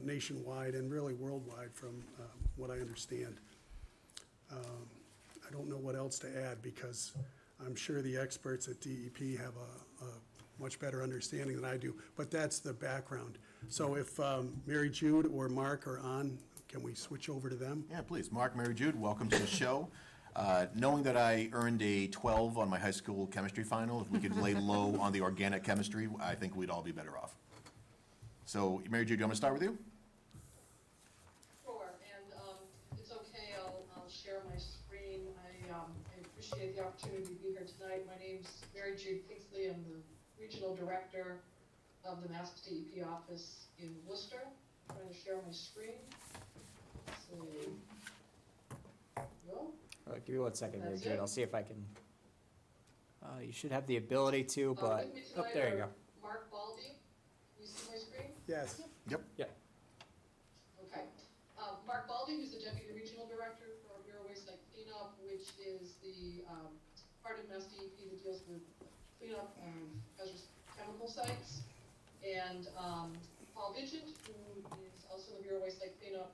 nationwide and really worldwide from what I understand. I don't know what else to add because I'm sure the experts at DEP have a much better understanding than I do, but that's the background. So if Mary Jude or Mark are on, can we switch over to them? Yeah, please. Mark, Mary Jude, welcome to the show. Knowing that I earned a 12 on my high school chemistry final, if we could lay low on the organic chemistry, I think we'd all be better off. So, Mary Jude, do you want me to start with you? Sure, and it's okay, I'll share my screen. I appreciate the opportunity to be here tonight. My name's Mary Jude Pigsley. I'm the Regional Director of the Mass DEP office in Worcester. I'm going to share my screen. Let's see. No? Give me 1 second, Mary That's Jane, it? I'll see if I can, you should have the ability to, but, With me oh, tonight there you are go. Mark Baldy, you see my screen? Yes. Yeah, Okay. Mark Baldy, who's the Deputy Regional Director for Bureau Waste Site Cleanup, which is the part of Mass DEP that deals with cleanup of hazardous chemical sites. And Paul Vigent, who is also the Bureau Waste Site Cleanup,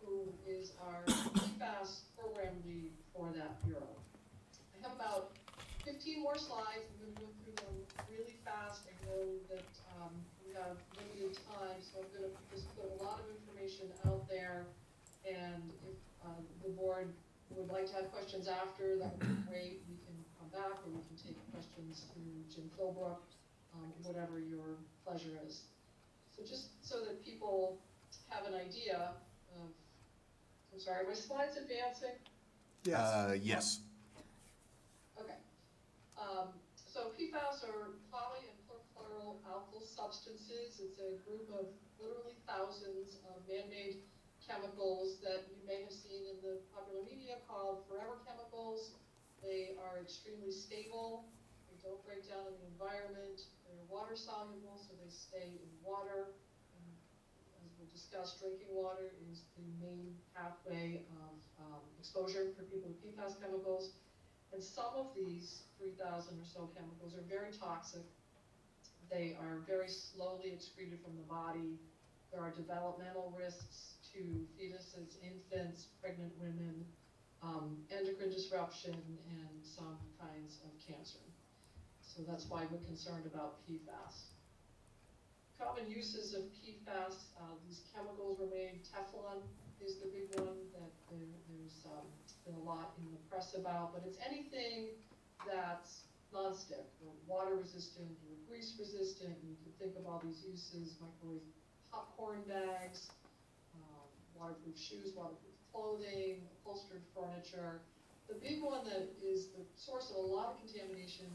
who is our PFAS program lead for that bureau. I have about 15 more slides. I'm going to go through them really fast. I know that we have limited time, so I'm going to just put a lot of information out there. And if the board would like to have questions after, that would be great. We can come back, or we can take questions through Jim Philbrook, whatever your pleasure is. So just so that people have an idea of, I'm sorry, my slides advancing? Yes. Yes. Okay. So PFAS are poly and perfluoroalkyl substances. It's a group of literally thousands of man-made chemicals that you may have seen in the popular media called forever chemicals. They are extremely stable. They don't break down in the environment. They're water soluble, so they stay in water. And as we'll discuss, drinking water is the main pathway of exposure for people with PFAS chemicals. And some of these 3,000 or so chemicals are very toxic. They are very slowly excreted from the body. There are developmental risks to fetuses, infants, pregnant women, endocrine disruption, and some kinds of cancer. So that's why we're concerned about PFAS. Common uses of PFAS, these chemicals were made. Teflon is the big one that there's been a lot in the press about, but it's anything that's nonstick, or water resistant, or grease resistant. You can think of all these uses: microwave popcorn bags, waterproof shoes, waterproof clothing, upholstered furniture. The big one that is the source of a lot of contamination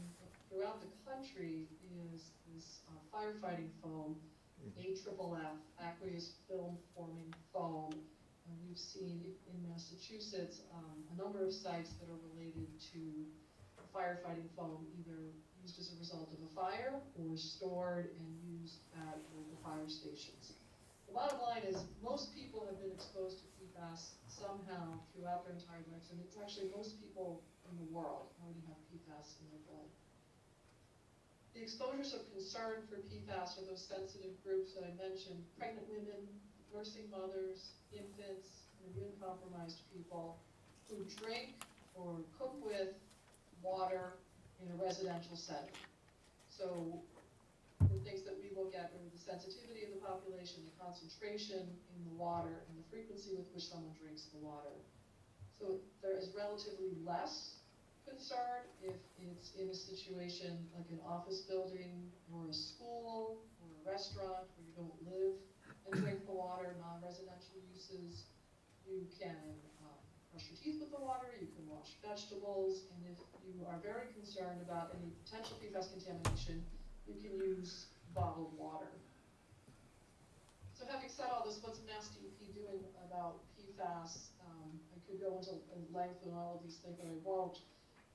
throughout the country is this firefighting foam, AFFF, aqueous film forming foam. And we've seen in Massachusetts a number of sites that are related to firefighting foam, either used as a result of a fire or stored and used at local fire stations. The bottom line is most people have been exposed to PFAS somehow throughout their entire lives, and it's actually most people in the world already have PFAS in their blood. The exposures of concern for PFAS are those sensitive groups that I mentioned: pregnant women, nursing mothers, infants, immune-compromised people who drink or cook with water in a residential setting. So the things that we look at are the sensitivity of the population, the concentration in the water, and the frequency with which someone drinks the water. So there is relatively less concern if it's in a situation like an office building or a school or a restaurant where you don't live and drink the water, non-residential uses. You can brush your teeth with the water, you can wash vegetables, and if you are very concerned about any potential PFAS contamination, you can use bottled water. So having said all this, what's Mass DEP doing about PFAS? I could go into length on all of these things, but I won't.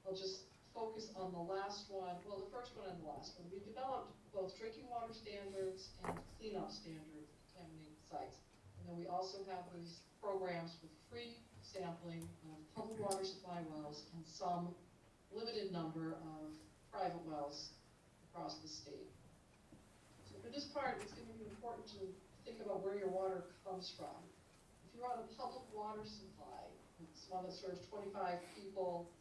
I'll just focus on the last one, well, the first one and the last one. We developed both drinking water standards and cleanup standards for contaminated sites. And then we also have these programs with free sampling of public water supply wells and some limited number of private wells across the state. So for this part, it's going to be important to think about where your water comes from. If you're on a public water supply, it's one that serves 25 people,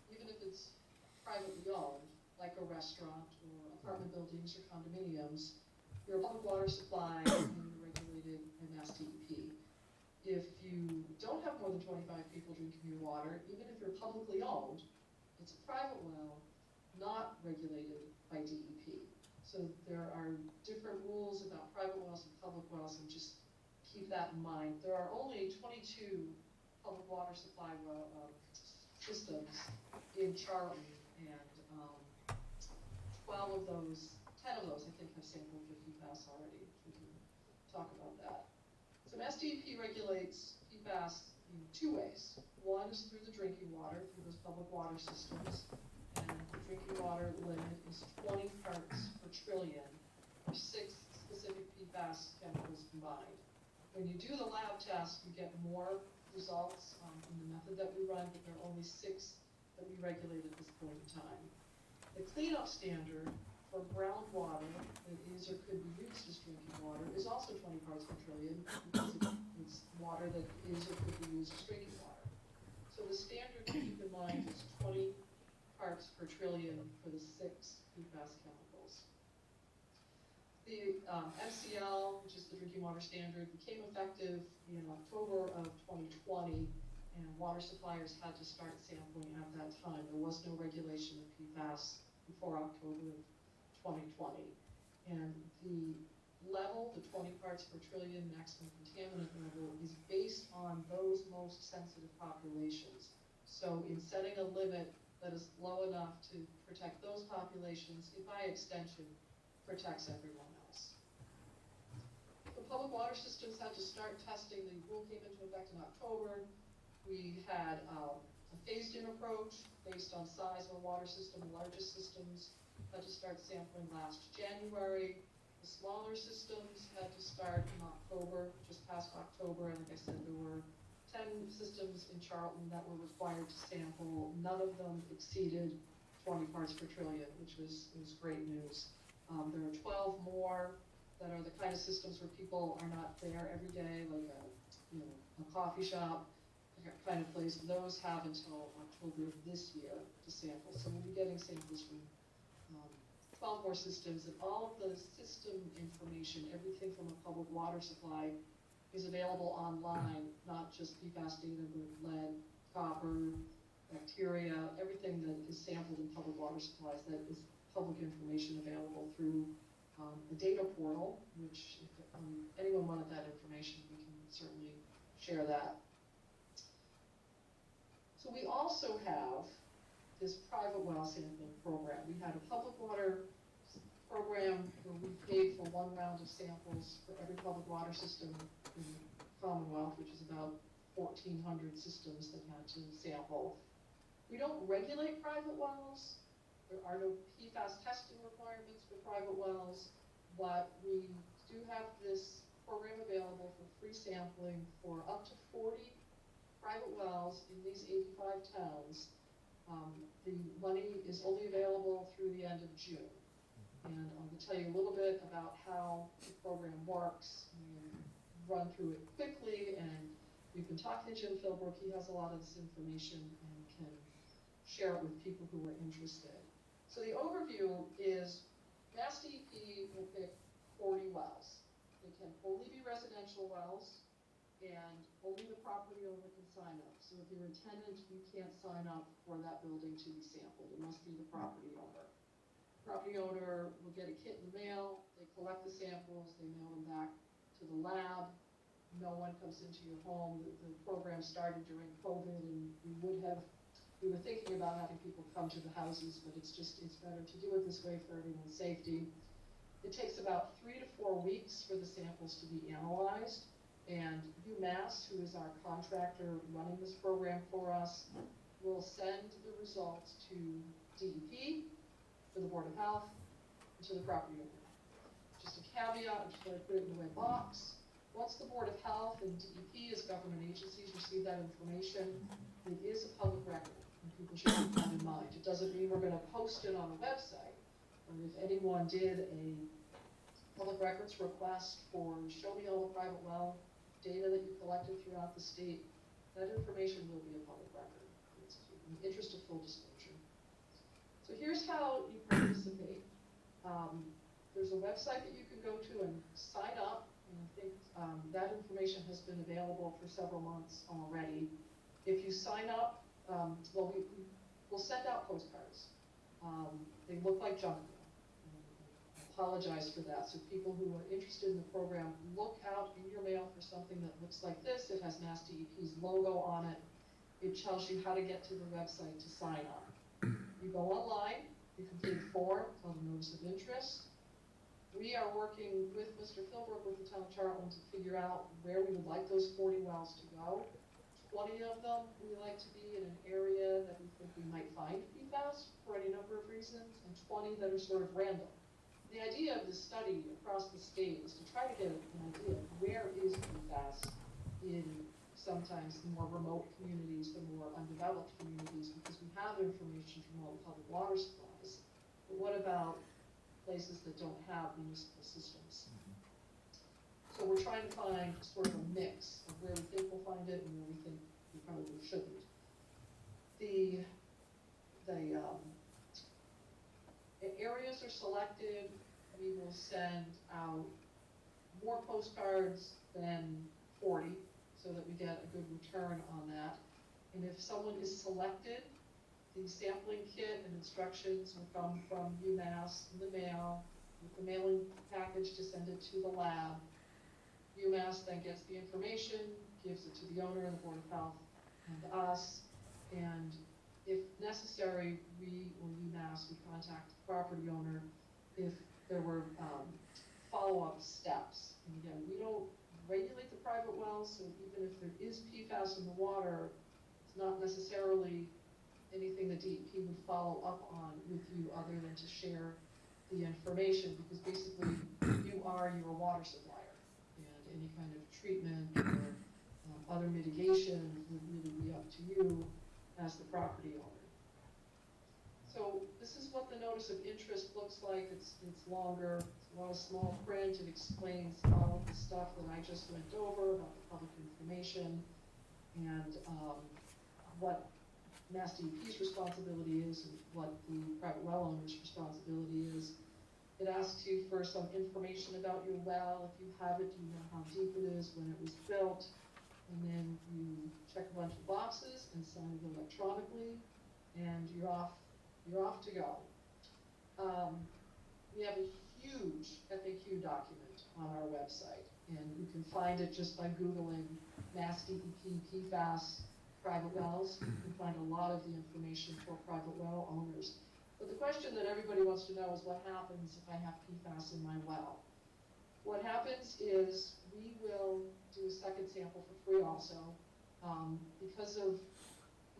even if it's privately owned, like a restaurant or apartment buildings or condominiums, you're a public water supply and you're regulated by Mass DEP. If you don't have more than 25 people drinking your water, even if you're publicly owned, it's a private well, not regulated by DEP. So there are different rules about private wells and public wells, and just keep that in mind. There are only 22 public water supply systems in Charlton, and 12 of those, 10 of those, I think, have sampled for PFAS already. We can talk about that. So Mass DEP regulates PFAS in two ways. One is through the drinking water, through those public water systems, and the drinking water limit is 20 parts per trillion, or 6 specific PFAS chemicals combined. When you do the lab test, you get more results in the method that we run, but there are only 6 that we regulate at this point in time. The cleanup standard for groundwater that is or could be used as drinking water is also 20 parts per trillion, because it's water that is or could be used as drinking water. So the standard to keep in mind is 20 parts per trillion for the 6 PFAS chemicals. The MCL, which is the drinking water standard, became effective in October of 2020, and water suppliers had to start sampling at that time. There was no regulation of PFAS before October of 2020. And the level, the 20 parts per trillion maximum contaminant level, is based on those most sensitive populations. So in setting a limit that is low enough to protect those populations, it by extension protects everyone else. The public water systems had to start testing. The rule came into effect in October. We had a phased-in approach based on size of the water system. The largest systems had to start sampling last January. The smaller systems had to start in October, just past October, and like I said, there were 10 systems in Charlton that were required to sample. None of them exceeded 20 parts per trillion, which was great news. There are 12 more that are the kind of systems where people are not there every day, like a coffee shop kind of place. Those have until October of this year to sample. So we'll be getting samples from 12 more systems, and all of the system information, everything from a public water supply, is available online, not just PFAS data, but lead, copper, bacteria, everything that is sampled in public water supplies, that is public information available through a data portal, which if anyone wanted that information, we can certainly share that. So we also have this private well sampling program. We had a public water program where we paid for 1 round of samples for every public water system in the Commonwealth, which is about 1,400 systems that had to sample. We don't regulate private wells. There are no PFAS testing requirements for private wells, but we do have this program available for free sampling for up to 40 private wells in these 85 towns. The money is only available through the end of June. And I'm going to tell you a little bit about how the program works. And run through it quickly, and we've been talking to Jim Philbrook. He has a lot of this information and can share it with people who are interested. So the overview is Mass DEP will pick 40 wells. They can only be residential wells, and only the property owner can sign up. So if you're a tenant, you can't sign up for that building to be sampled. It must be the property owner. Property owner will get a kit in the mail. They collect the samples. They mail them back to the lab. No one comes into your home. The program started during COVID, and we were thinking about having people come to the houses, but it's better to do it this way for everyone's safety. It takes about 3 to 4 weeks for the samples to be analyzed. And UMass, who is our contractor running this program for us, will send the results to DEP, to the Board of Health, and to the property owner. Just a caveat, I'm just going to put it in the red box. Once the Board of Health and DEP, as government agencies, receive that information, it is a public record, and people should keep that in mind. It doesn't mean we're going to post it on a website, or if anyone did a public records request for show me all the private well data that you collected throughout the state, that information will be a public record. It's in the interest of full disclosure. So here's how you participate. There's a website that you can go to and sign up, and I think that information has been available for several months already. If you sign up, we'll send out postcards. They look like junk mail. Apologize for that. So people who are interested in the program, look out in your mail for something that looks like this. It has Mass DEP's logo on it. It tells you how to get to the website to sign up. You go online, you complete a form called a notice of interest. We are working with Mr. Philbrook with the town of Charlton to figure out where we would like those 40 wells to go. 20 of them, we like to be in an area that we think we might find PFAS for any number of reasons, and 20 that are sort of random. The idea of this study across the state is to try to get an idea of where is PFAS in sometimes the more remote communities, the more undeveloped communities, because we have information from all the public water supplies. But what about places that don't have municipal systems? So we're trying to find sort of a mix of where we think we'll find it and where we think we probably shouldn't. The areas are selected. We will send out more postcards than 40 so that we get a good return on that. And if someone is selected, the sampling kit and instructions will come from UMass in the mail with the mailing package to send it to the lab. UMass then gets the information, gives it to the owner and the Board of Health and us, and if necessary, we or UMass would contact the property owner if there were follow-up steps. And again, we don't regulate the private wells, so even if there is PFAS in the water, it's not necessarily anything the DEP would follow up on with you other than to share the information, because basically you are your water supplier, and any kind of treatment or other mitigation would really be up to you as the property owner. So this is what the notice of interest looks like. It's longer, it's a lot of small print. It explains all of the stuff that I just went over about the public information and what Mass DEP's responsibility is and what the private well owner's responsibility is. It asks you for some information about your well. If you have it, do you know how deep it is, when it was built? And then you check a bunch of boxes and sign it electronically, and you're off to go. We have a huge FAQ document on our website, and you can find it just by Googling Mass DEP PFAS private wells. You can find a lot of the information for private well owners. But the question that everybody wants to know is what happens if I have PFAS in my well? What happens is we will do a second sample for free also, because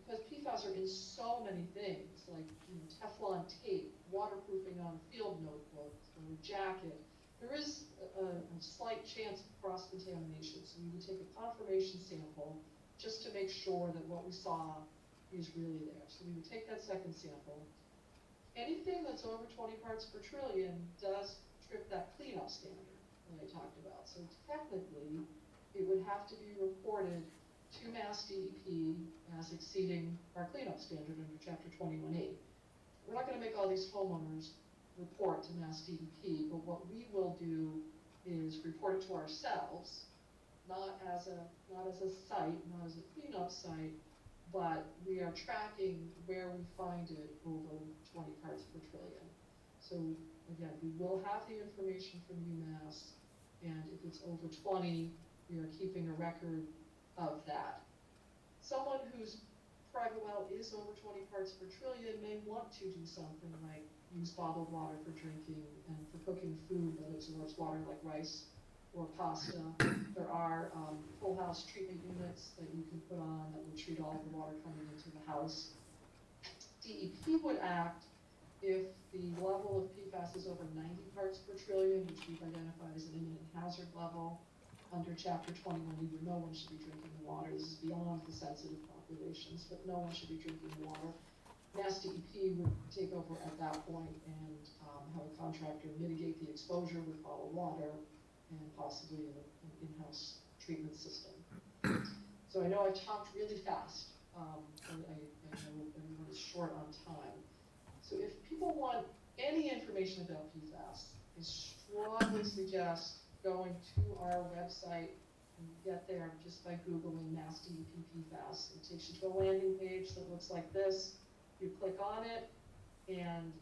PFAS are in so many things, like Teflon tape, waterproofing on a field notebook, or a jacket. There is a slight chance of cross-contamination, so we would take a confirmation sample just to make sure that what we saw is really there. So we would take that second sample. Anything that's over 20 parts per trillion does trip that cleanup standard that I talked about. So technically, it would have to be reported to Mass DEP as exceeding our cleanup standard under Chapter 21A. We're not going to make all these homeowners report to Mass DEP, but what we will do is report it to ourselves, not as a site, not as a cleanup site, but we are tracking where we find it over 20 parts per trillion. So again, we will have the information from UMass, and if it's over 20, we are keeping a record of that. Someone whose private well is over 20 parts per trillion may want to do something like use bottled water for drinking and for cooking food that absorbs water like rice or pasta. There are full house treatment units that you can put on that will treat all of the water coming into the house. DEP would act if the level of PFAS is over 90 parts per trillion, which we've identified as an imminent hazard level. Under Chapter 21, no one should be drinking the water. This is beyond the sensitive populations, but no one should be drinking the water. Mass DEP would take over at that point and have a contractor mitigate the exposure with bottled water and possibly an in-house treatment system. So I know I talked really fast. I know everyone is short on time. So if people want any information about PFAS, I strongly suggest going to our website, and you get there just by Googling Mass DEP PFAS. It takes you to a landing page that looks like this. You click on it, and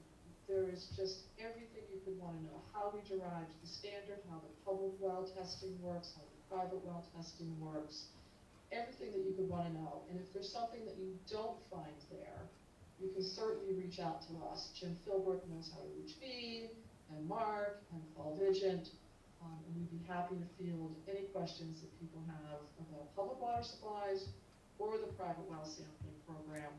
there is just everything you could want to know. How we derived the standard, how the public well testing works, how the private well testing works, everything that you could want to know. And if there's something that you don't find there, you can certainly reach out to us. Jim Philbrook knows how to reach me, and Mark, and Paul Vigent. And we'd be happy to field any questions that people have about public water supplies or the private well sampling program.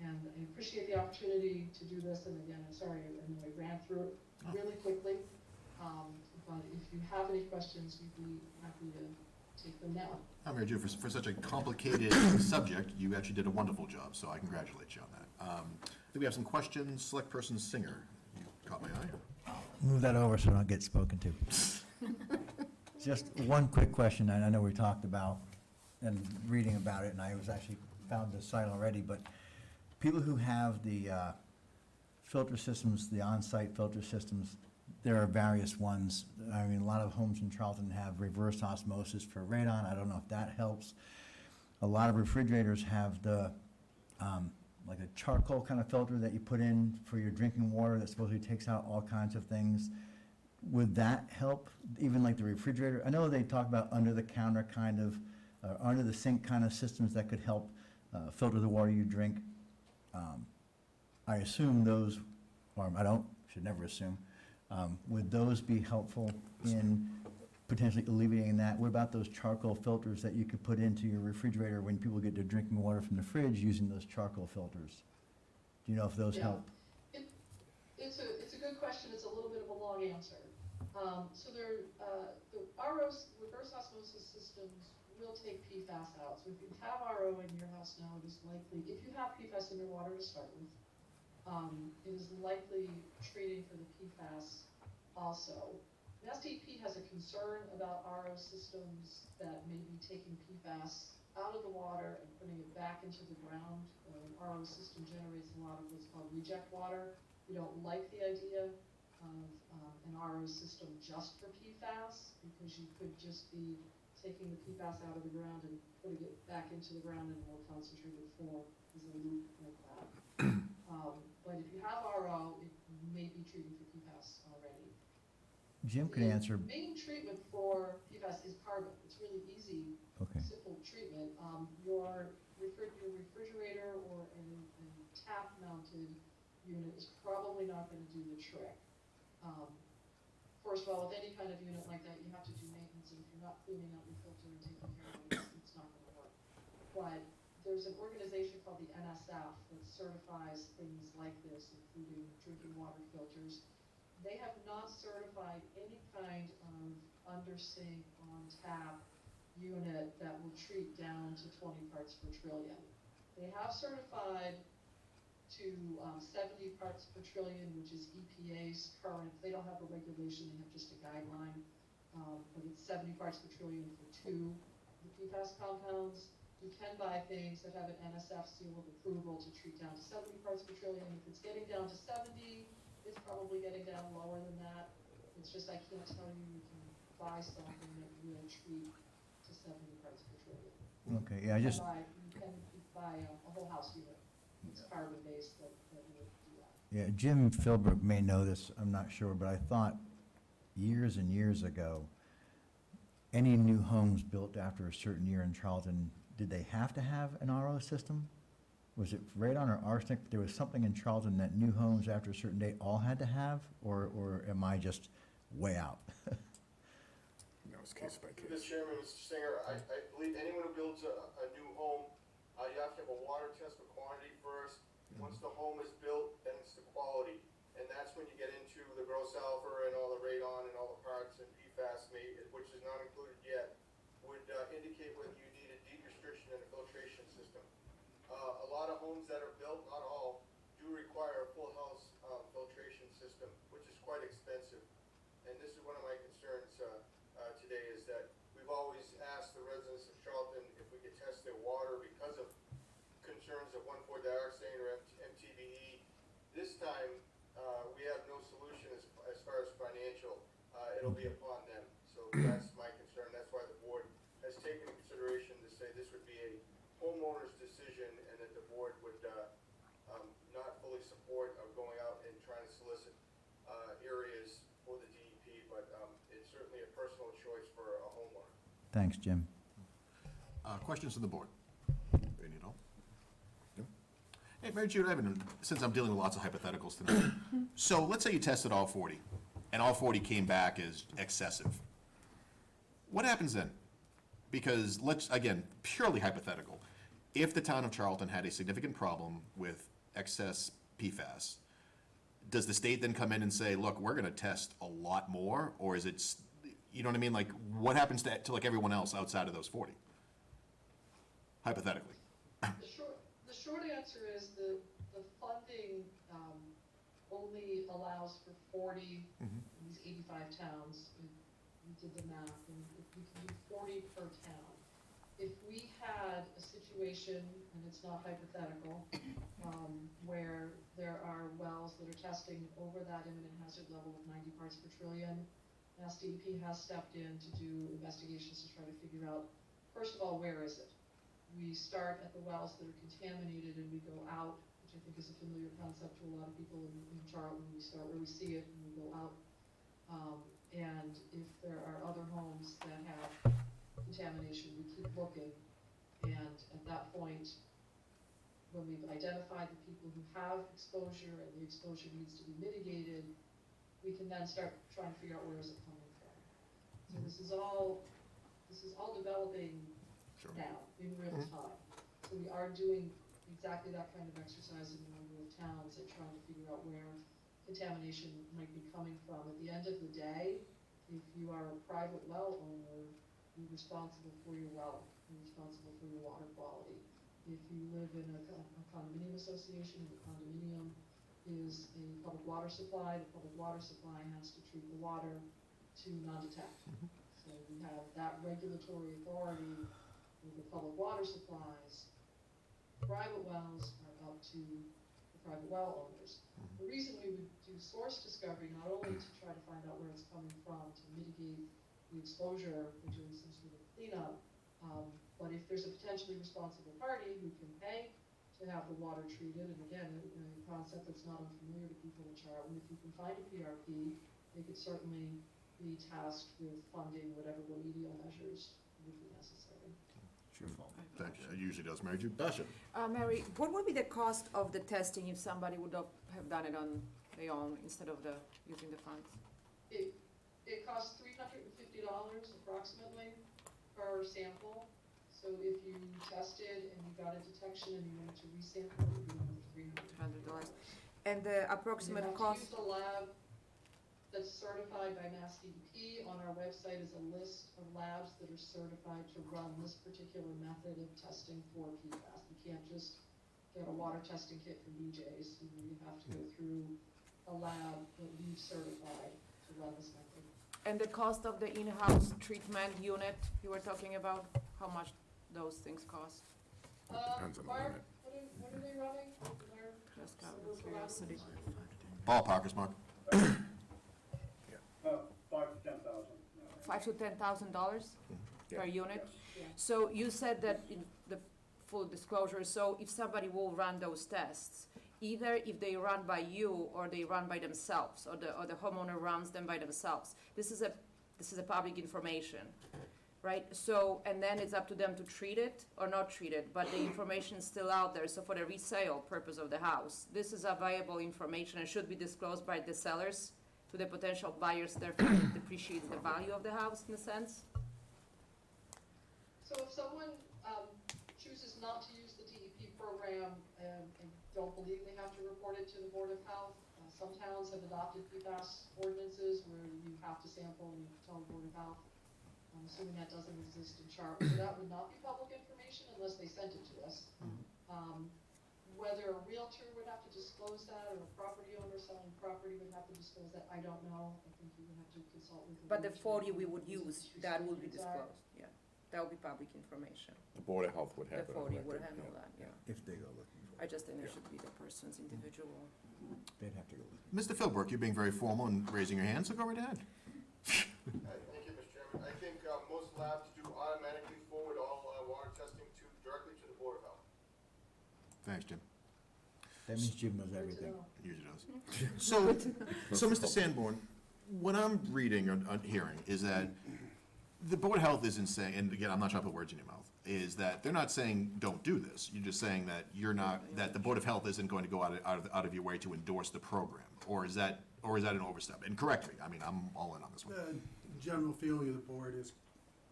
And I appreciate the opportunity to do this, and again, I'm sorry, I know I ran through it really quickly. But if you have any questions, we'd be happy to take them now. Mary Jo, for such a complicated subject, you actually did a wonderful job, so I congratulate you on that. I think we have some questions. Select Person Singer, you caught my eye. Move that over so I don't get spoken to. Just one quick question, and I know we talked about and reading about it, and I was actually found the site already, but people who have the filter systems, the on-site filter systems, there are various ones. I mean, a lot of homes in Charlton have reverse osmosis for radon. I don't know if that helps. A lot of refrigerators have the, like a charcoal kind of filter that you put in for your drinking water that supposedly takes out all kinds of things. Would that help, even like the refrigerator? I know they talk about under-the-counter kind of, under-the-sink kind of systems that could help filter the water you drink. I assume those, or I don't, should never assume, would those be helpful in potentially alleviating that? What about those charcoal filters that you could put into your refrigerator when people get their drinking water from the fridge using those charcoal filters? Do you know if those Yeah. help? It's a good question. It's a little bit of a long answer. So the ROs, reverse osmosis systems, will take PFAS out. So if you have RO in your house now, it is likely, if you have PFAS in your water to start with, it is likely treating for the PFAS also. Mass DEP has a concern about RO systems that may be taking PFAS out of the water and putting it back into the ground. An RO system generates a lot of what's called reject water. We don't like the idea of an RO system just for PFAS, because you could just be taking the PFAS out of the ground and putting it back into the ground in a more concentrated form as a loop like that. But if you have RO, it may be treating for PFAS already. Jim could answer. The main treatment for PFAS is carbon. It's really easy, Okay. simple treatment. Your refrigerator or a tap-mounted unit is probably not going to do the trick. First of all, with any kind of unit like that, you have to do maintenance, and if you're not cleaning out your filter and taking care of it, it's not going to work. But there's an organization called the NSF that certifies things like this, including drinking water filters. They have not certified any kind of under-sink, on-tap unit that will treat down to 20 parts per trillion. They have certified to 70 parts per trillion, which is EPA's current. They don't have a regulation, they have just a guideline. But it's 70 parts per trillion for 2 of the PFAS compounds. You can buy things that have an NSF seal of approval to treat down to 70 parts per trillion. If it's getting down to 70, it's probably getting down lower than that. It's just I can't tell you can buy something that will treat to 70 parts per trillion. Okay, yeah, I just, You can buy a whole house unit. It's carbon-based that will do that. yeah, Jim Philbrook may know this, I'm not sure, but I thought years and years ago, any new homes built after a certain year in Charlton, did they have to have an RO system? Was it radon or arsenic? There was something in Charlton that new homes after a certain date all had to have, or am I just way out? No, it's case by Through the case. chairman, Mr. Singer, I believe anyone who builds a new home, you have to have a water test for quantity first. Once the home is built, then it's the quality. And that's when you get into the gross alpha and all the radon and all the parts and PFAS, which is not included yet, would indicate whether you need a deed restriction and a filtration system. A lot of homes that are built, not all, do require a full house filtration system, which is quite expensive. And this is one of my concerns today, is that we've always asked the residents of Charlton if we could test their water because of concerns of 1,4-dioxane or MTBE. This time, we have no solution as far as financial. It'll be upon them. So that's my concern. That's why the board has taken into consideration to say this would be a homeowner's decision, and that the board would not fully support of going out and trying to solicit areas for the DEP, but it's certainly a personal choice for a homeowner. Thanks, Jim. Questions from the board? Any at all? No? Hey, Mary June, since I'm dealing with lots of hypotheticals tonight, so let's say you tested all 40, and all 40 came back as excessive. What happens then? Because again, purely hypothetical, if the town of Charlton had a significant problem with excess PFAS, does the state then come in and say, look, we're gonna test a lot more, or is it, you know what I mean? Like, what happens to like everyone else outside of those 40? Hypothetically. The short answer is the funding, only allows for 40, these 85 towns. We did the math, and if we can do 40 per town. If we had a situation, and it's not hypothetical, where there are wells that are testing over that imminent hazard level of 90 parts per trillion, Mass DEP has stepped in to do investigations to try to figure out, first of all, where is it? We start at the wells that are contaminated and we go out, which I think is a familiar concept to a lot of people in Charlton. We start where we see it and we go out. And if there are other homes that have contamination, we keep looking. And at that point, when we've identified the people who have exposure and the exposure needs to be mitigated, we can then start trying to figure out where is it coming from. So this is all developing now, in real time. So we are doing exactly that kind of exercise in a number of towns and trying to figure out where contamination might be coming from. At the end of the day, if you are a private well owner, you're responsible for your well, you're responsible for your water quality. If you live in a condominium association, the condominium is a public water supply. The public water supply has to treat the water to non-detect. So we have that regulatory authority with the public water supplies. Private wells are up to the private well owners. The reason we would do source discovery, not only to try to find out where it's coming from, to mitigate the exposure, we're doing some sort of cleanup, but if there's a potentially responsible party who can pay to have the water treated, and again, a concept that's not unfamiliar to people in Charlton, if you can find a PRP, they could certainly be tasked with funding whatever remedial measures would be necessary. Thank you. It usually does. Mary Jo. Dasha. Mary, what would be the cost of the testing if somebody would have done it on their own instead of using the funds? It costs $350 approximately per sample. So if you tested and you got a detection and you wanted to resample, it would be another $300. And the approximate cost? You have to use a lab that's certified by Mass DEP. On our website is a list of labs that are certified to run this particular method of testing for PFAS. You can't just get a water testing kit from BJ's. You have to go through a lab that we've certified to run this method. And the cost of the in-house treatment unit you were talking about, how much those things cost? Depends on the Mark, unit. what are they running? Just out of curiosity. Ballparkers, Mark. 5 to 10,000. $5,000 to $10,000 per unit? Yeah. So you said that in the full disclosure, so if somebody will run those tests, either if they run by you or they run by themselves, or the homeowner runs them by themselves, this is a public information, right? So, and then it's up to them to treat it or not treat it, but the information is still out there, so for the resale purpose of the house, this is a viable information and should be disclosed by the sellers to the potential buyers, therefore it depreciates the value of the house in a sense? So if someone chooses not to use the DEP program and don't believe they have to report it to the Board of Health, some towns have adopted PFAS ordinances where you have to sample and you tell the Board of Health. I'm assuming that doesn't exist in Charlton, so that would not be public information unless they sent it to us. Whether a realtor would have to disclose that or a property owner selling property would have to disclose that, I don't know. I think you would have to consult with. But the 40 we would use, that would be disclosed, yeah. That would be public information. The Board of Health would The have it. 40 on would record, handle yeah. that, yeah. If they go looking for I it, just think it should be the person's individual. they'd have to go looking. Mr. Philbrook, you're being very formal and raising your hand, so go right ahead. Thank you, Mr. Chairman. I think most labs do automatically forward all water testing directly to the Board of Health. Thanks, Jim. That means Jim knows everything. It usually does. So Mr. Sanborn, what I'm reading or hearing is that the Board of Health isn't saying, and again, I'm not trying to put words in your mouth, is that they're not saying don't do this. You're just saying that you're not, that the Board of Health isn't going to go out of your way to endorse the program, or is that an overstep? And correct me. I mean, I'm all in on this one. The general feeling of the board is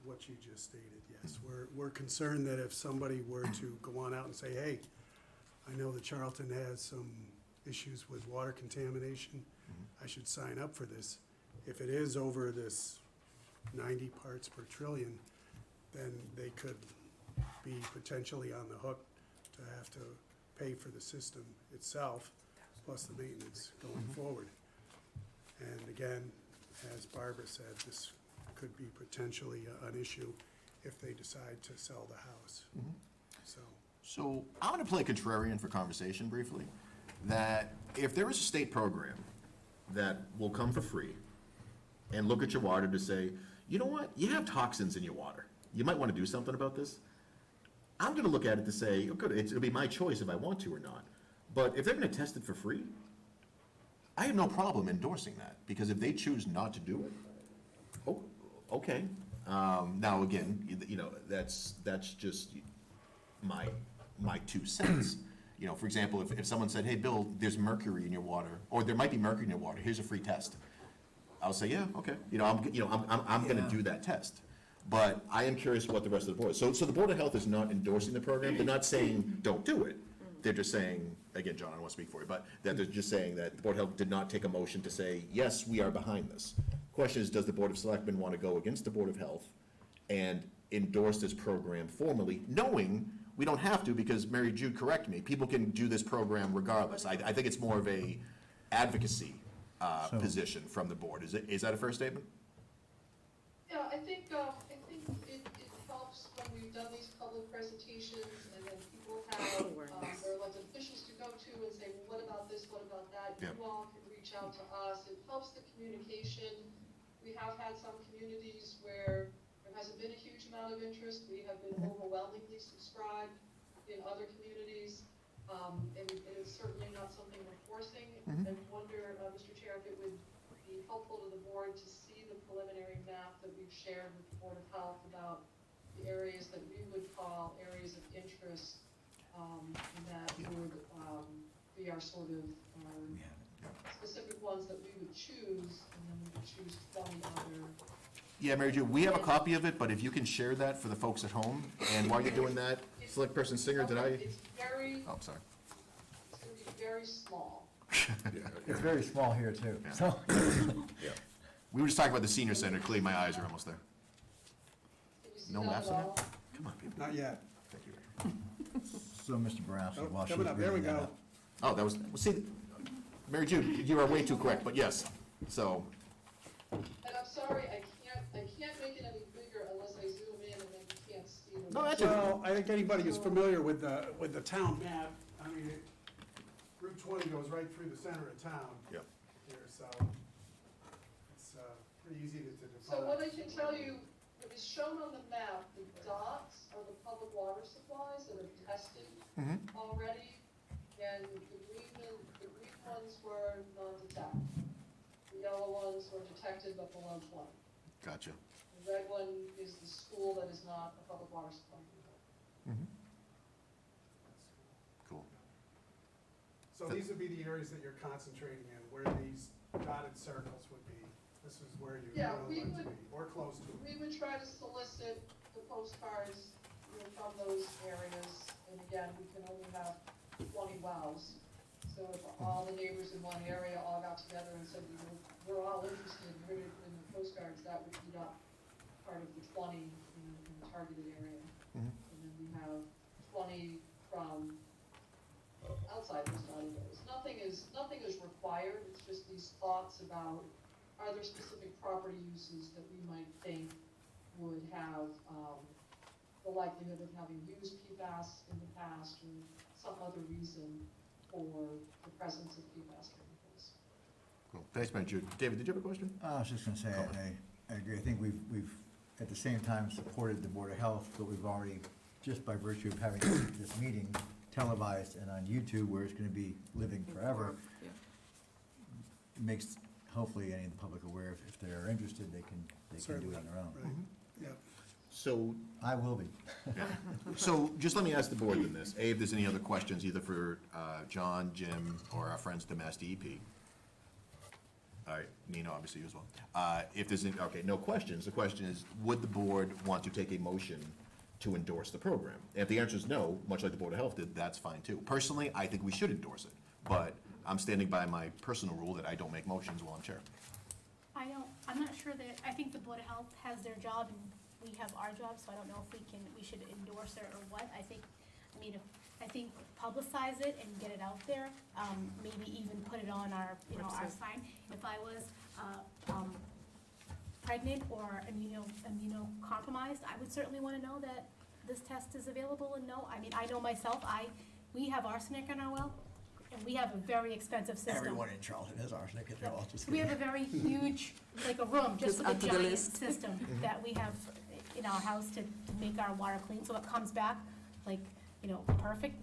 what you just stated, yes. We're concerned that if somebody were to go on out and say, hey, I know that Charlton has some issues with water contamination, I should sign up for this. If it is over this 90 parts per trillion, then they could be potentially on the hook to have to pay for the system itself, plus the maintenance going forward. And again, as Barbara said, this could be potentially an issue if they decide to sell the house. So I'm going to play contrarian for conversation briefly, that if there is a state program that will come for free and look at your water to say, you know what, you have toxins in your water, you might want to do something about this. I'm going to look at it to say, oh, good, it'll be my choice if I want to or not. But if they're going to test it for free, I have no problem endorsing that, because if they choose not to do it, oh, okay. Now, again, you know, that's just my 2 cents. You know, for example, if someone said, hey, Bill, there's mercury in your water, or there might be mercury in your water, here's a free test. I'll say, yeah, okay. I'm gonna do that test. But I am curious what the rest of the board, so the Board of Health is not endorsing the program, they're not saying, don't do it. They're just saying, again, John, I don't want to speak for you, but that they're just saying that the Board of Health did not take a motion to say, yes, we are behind this. Question is, does the Board of Selectmen want to go against the Board of Health and endorse this program formally, knowing we don't have to, because Mary Jude, correct me, people can do this program regardless. I think it's more of a advocacy position from the board. Is that a fair statement? Yeah, I think it helps when we've done these public presentations and then people have, their elected officials to go to and say, well, what about this, what about that? Yeah. You all can reach out to us. It helps the communication. We have had some communities where there hasn't been a huge amount of interest. We have been overwhelmingly subscribed in other communities. And it's certainly not something we're forcing. I wonder, Mr. Chair, if it would be helpful to the board to see the preliminary map that we've shared with the Board of Health about the areas that we would call areas of interest, that would be our sort of specific ones that we would choose, and then we would choose 20 other. Yeah, Mary Jude, we have a copy of it, but if you can share that for the folks at home, and while you're doing that, Select Person Singer, did I? It's very, Oh, I'm sorry. it's going to be very small. It's very small here too, Yeah. so. Yeah. We were just talking about the senior center, clearly my eyes are almost there. Can you see No that maps at on all? that? Come on, people. Not yet. Thank you. So, Mr. Borowski, Oh, while she's coming up, there we reading that go. up, Oh, that was, well, see, Mary Jude, you are way too quick, but yes, so, And I'm sorry, I can't make it any bigger unless I zoom in and then you can't see the. No, that's Well, I think anybody who's familiar with the town map, I mean, Route 20 goes right through the center of town Yep. here, so it's pretty easy to So define. what I can tell you, what is shown on the map, the dots are the public water supplies that are tested already, and the green ones were non-detect. The yellow ones were detected but below 20. gotcha. The red one is the school that is not a public water supply. Cool. So these would be the areas that you're concentrating in, where these dotted circles would be. This is where you Yeah, would we like to would- be, or close to. We would try to solicit the postcards, from those areas, and again, we can only have 20 wells. So if all the neighbors in one area all got together and said, we're all interested in the postcards, that would be not part of the 20 in the targeted area. And then we have 20 from outside those 90 days. Nothing is required, it's just these thoughts about, are there specific property uses that we might think would have the likelihood of having used PFAS in the past, or some other reason for the presence of PFAS chemicals. Cool. Thanks, Mary Jude. David, did you have a question? I was just gonna say, I agree, I think we've, at the same time, supported the Board of Health, but we've already, just by virtue of having this meeting televised and on YouTube, where it's gonna be living forever, makes, hopefully, any of the public aware, if they're interested, they can do it Certainly. on their own. Right, yeah. So, I will be. so just let me ask the board then this. A, if there's any other questions, either for John, Jim, or our friends at the Mass DEP. All right, Nina, obviously you as well. If there's, okay, no questions, the question is, would the board want to take a motion to endorse the program? And if the answer is no, much like the Board of Health did, that's fine too. Personally, I think we should endorse it, but I'm standing by my personal rule that I don't make motions while I'm chair. I'm not sure that, I think the Board of Health has their job and we have our job, so I don't know if we should endorse it or what. I think publicize it and get it out there, maybe even put it on our, our sign. If I was, pregnant or immunocompromised, I would certainly wanna know that this test is available and know, I know myself, we have arsenic in our well, and we have a very expensive system. Everyone in Charlton has arsenic at their well, just We have a very huge, like a room, just with a giant system that we have in our house to make our water clean, so it comes back like, perfect.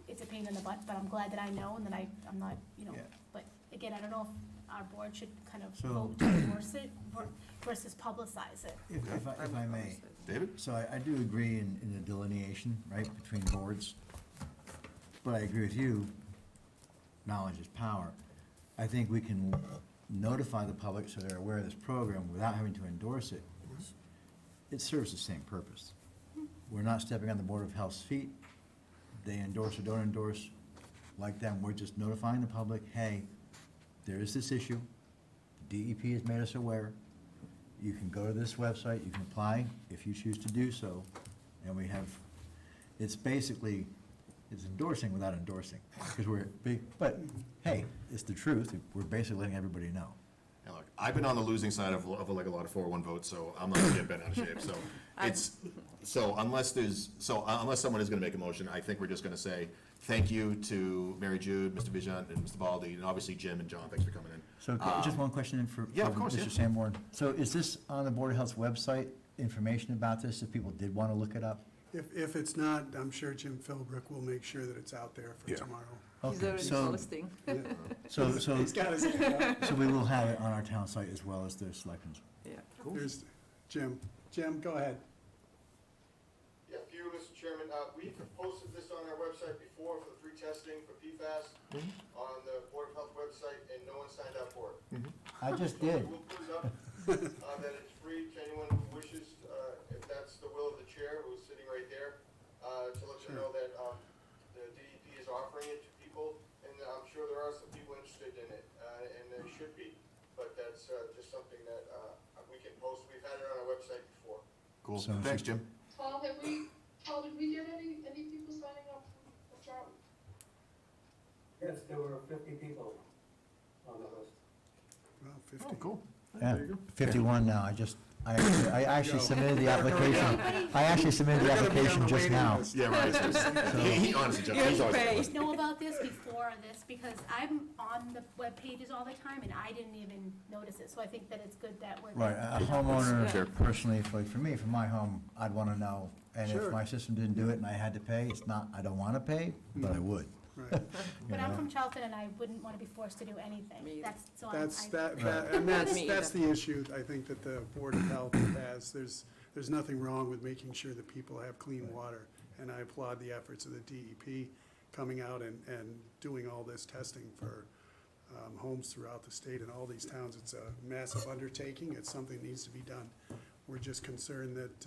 It's a pain in the butt, but I'm glad that I know and that I'm not, Yeah. but again, I don't know if our board should kind of So- vote to endorse it versus publicize it. If I may. David? So I do agree in the delineation, right, between boards. But I agree with you, knowledge is power. I think we can notify the public so they're aware of this program without having to endorse it. It serves the same purpose. We're not stepping on the Board of Health's feet. They endorse or don't endorse, like them, we're just notifying the public, hey, there is this issue. DEP has made us aware. You can go to this website, you can apply if you choose to do so. And we have, it's basically, it's endorsing without endorsing, because we're big, but hey, it's the truth, we're basically letting everybody know. And look, I've been on the losing side of like a lot of 401 votes, so I'm not gonna get bent out of shape, so unless someone is gonna make a motion, I think we're just gonna say thank you to Mary Jude, Mr. Vijant, and Mr. Baldi, and obviously Jim and John, thanks for coming in. So just one question for Yeah, of course, yeah. Mr. Sanborn. So is this on the Board of Health's website, information about this, if people did want to look it up? If it's not, I'm sure Jim Philbrook will make sure that it's out there for Yeah. tomorrow. Okay, so He's got his hand up. so we will have it on our town site as well as the selectmen's. There's Jim. Jim, go ahead. Yeah, for you, Mr. Chairman, we've posted this on our website before for the free testing for PFAS on the Board of Health website, and no one signed up for it. I just did. We'll put it up, that it's free to anyone who wishes, if that's the will of the chair, who's sitting right there, to let you know that, the DEP is offering it to people, and I'm sure there are some people interested in it, and there should be, but that's, just something that, we can post. We've had it on our website before. Cool, So- thanks, Jim. Paul, did we get any people signing up for Charlton? Yes, there were 50 people on the list. Well, 50. Oh, cool. Yeah, There you go. 51 now, I actually submitted the application. I actually submitted the You're gonna be on application the just waiting now. list. Yeah, right, he honestly, John, he's always. I didn't know about this before this, because I'm on the web pages all the time, and I didn't even notice it, so I think that it's good that we're. Right, a homeowner, personally, for me, for my home, I'd want to know. And Sure. if my system didn't do it and I had to pay, it's not, I don't want to pay, but I would. Right. But you I'm know? from Charlton, and I wouldn't want to be forced to do anything. That's the issue, I think, that the Board of Health has. There's nothing wrong with making sure that people have clean water, and I applaud the efforts of the DEP coming out and doing all this testing for homes throughout the state and all these towns. It's a massive undertaking, it's something that needs to be done. We're just concerned that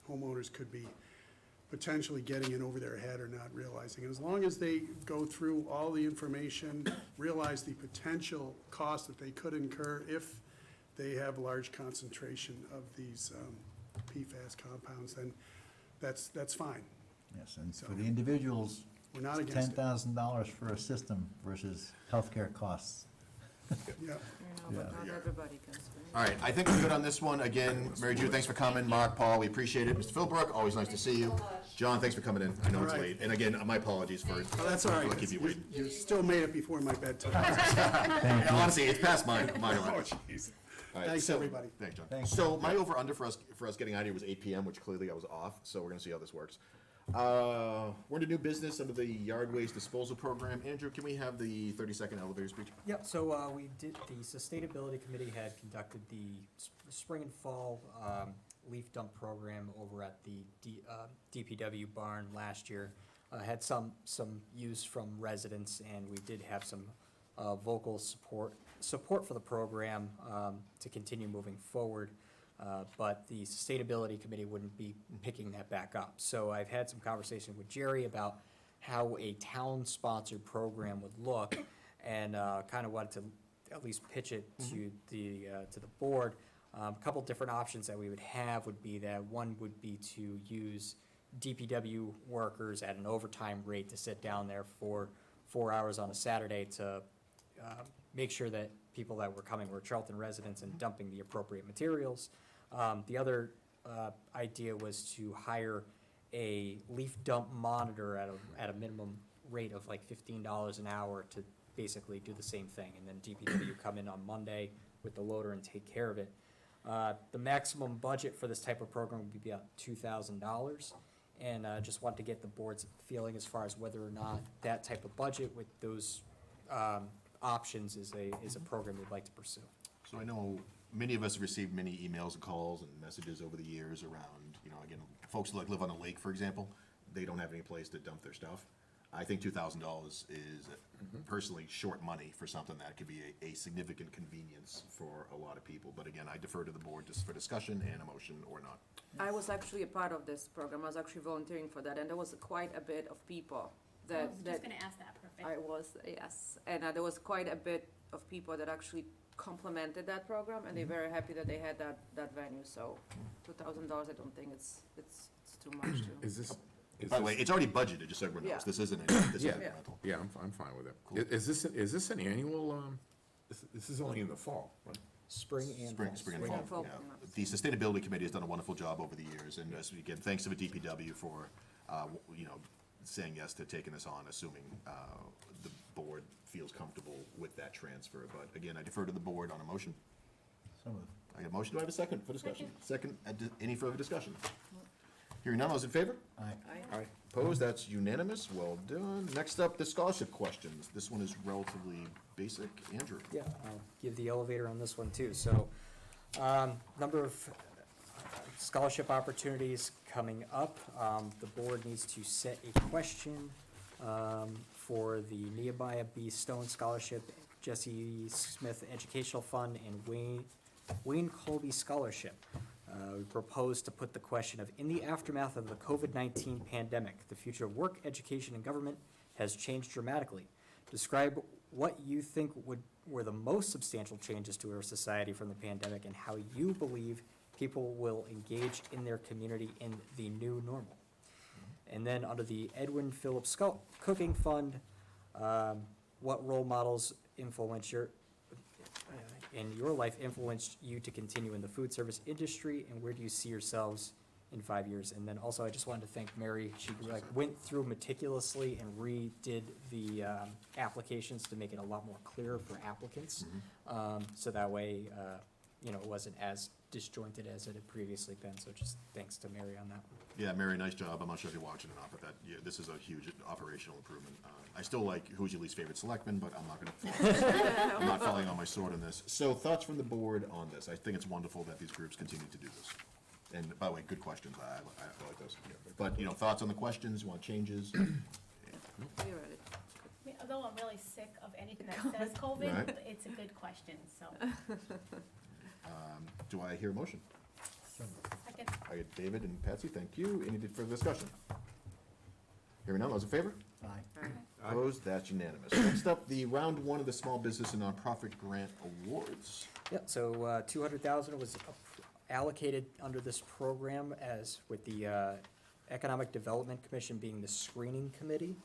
homeowners could be potentially getting in over their head or not realizing. And as long as they go through all the information, realize the potential cost that they could incur if they have a large concentration of these PFAS compounds, then that's fine. Yes, and for the individuals, We're not against it. $10,000 for a system versus healthcare costs. Yeah. Yeah. everybody can swim. All right, I think we're good on this one. Again, Mary Jude, thanks for coming. Mark, Paul, we appreciate it. Mr. Philbrook, always nice to see you. John, thanks for coming in. I know it's All right. late. And again, my apologies for. Oh, that's all right. for keeping you waiting. You still made it before my bedtime. Thank you. Honestly, it's past mine Oh, already. jeez. All right, Thanks, so- everybody. Thanks, John. Thanks. So my over-under for us getting out of here was 8 PM, which clearly I was off, so we're gonna see how this works. We're into new business under the yard waste disposal program. Andrew, can we have the 30-second elevator speech? Yep, so we did, the Sustainability Committee had conducted the spring and fall leaf dump program over at the DPW barn last year. Had some use from residents, and we did have some vocal support support for the program to continue moving forward, but the Sustainability Committee wouldn't be picking that back up. So I've had some conversation with Jerry about how a town-sponsored program would look, and kind of wanted to at least pitch it to the board. A couple different options that we would have would be that one would be to use DPW workers at an overtime rate to sit down there for 4 hours on a Saturday to make sure that people that were coming were Charlton residents and dumping the appropriate materials. The other idea was to hire a leaf dump monitor at a minimum rate of like $15 an hour to basically do the same thing, and then DPW come in on Monday with the loader and take care of it. The maximum budget for this type of program would be about $2,000, and just want to get the board's feeling as far as whether or not that type of budget with those options is a program we'd like to pursue. So I know many of us have received many emails and calls and messages over the years around, again, folks who live on a lake, for example, they don't have any place to dump their stuff. I think $2,000 is personally short money for something that could be a significant convenience for a lot of people. But again, I defer to the board just for discussion and a motion or not. I was actually a part of this program. I was actually volunteering for that, and there was quite a bit of people I that. was just gonna ask that, perfect. I was, yes, and there was quite a bit of people that actually complimented that program, and they're very happy that they had that venue, so $2,000, I don't think it's too much to. Is this? By the way, it's already budgeted, just so everyone knows. Yeah. This isn't a Yeah. rental. Yeah, I'm fine with it. Cool. Is this an annual, this is only in the fall, right? Spring and Spring fall. and Spring and fall, fall, yeah. The Sustainability Committee has done a wonderful job over the years, and again, thanks to the DPW for, saying yes to taking this on, assuming the board feels comfortable with that transfer. But again, I defer to the board on a motion. So moved. I got a motion. Do I have a second for discussion? Second, any further discussion? Hearing none, those in favor? Aye. Aye. Opposed, that's unanimous, well done. Next up, the scholarship questions. This one is relatively basic. Andrew? Yeah, I'll give the elevator on this one too. So, number of scholarship opportunities coming up. The board needs to set a question for the Nehemiah B. Stone Scholarship, Jesse Smith Educational Fund, and Wayne Colby Scholarship. We propose to put the question of, in the aftermath of the COVID-19 pandemic, the future of work, education, and government has changed dramatically. Describe what you think were the most substantial changes to our society from the pandemic and how you believe people will engage in their community in the new normal. And then under the Edwin Phillips Cooking Fund, what role models in your life influenced you to continue in the food service industry, and where do you see yourselves in 5 years? And then also, I just wanted to thank Mary. She went through meticulously and redid the applications to make it a lot more clear for applicants. So that way, it wasn't as disjointed as it had previously been. So just thanks to Mary on that one. Yeah, Mary, nice job. I'm not sure if you're watching or not, but this is a huge operational improvement. I still like who's your least favorite selectman, but I'm I'm not falling on my sword on this. So thoughts from the board on this? I think it's wonderful that these groups continue to do this. And by the way, good questions. I like those. But, thoughts on the questions? You want changes? You're at it. I mean, although I'm really sick of anything that says COVID, Right. but it's a good question, so. Do I hear a motion? Second. I get David and Patsy, thank you. Any further discussion? Hearing none, those in favor? Aye. Opposed? That's unanimous. Next up, the round one of the Small Business and Nonprofit Grant Awards. Yeah, so $200,000 was allocated under this program, as with the Economic Development Commission being the screening committee.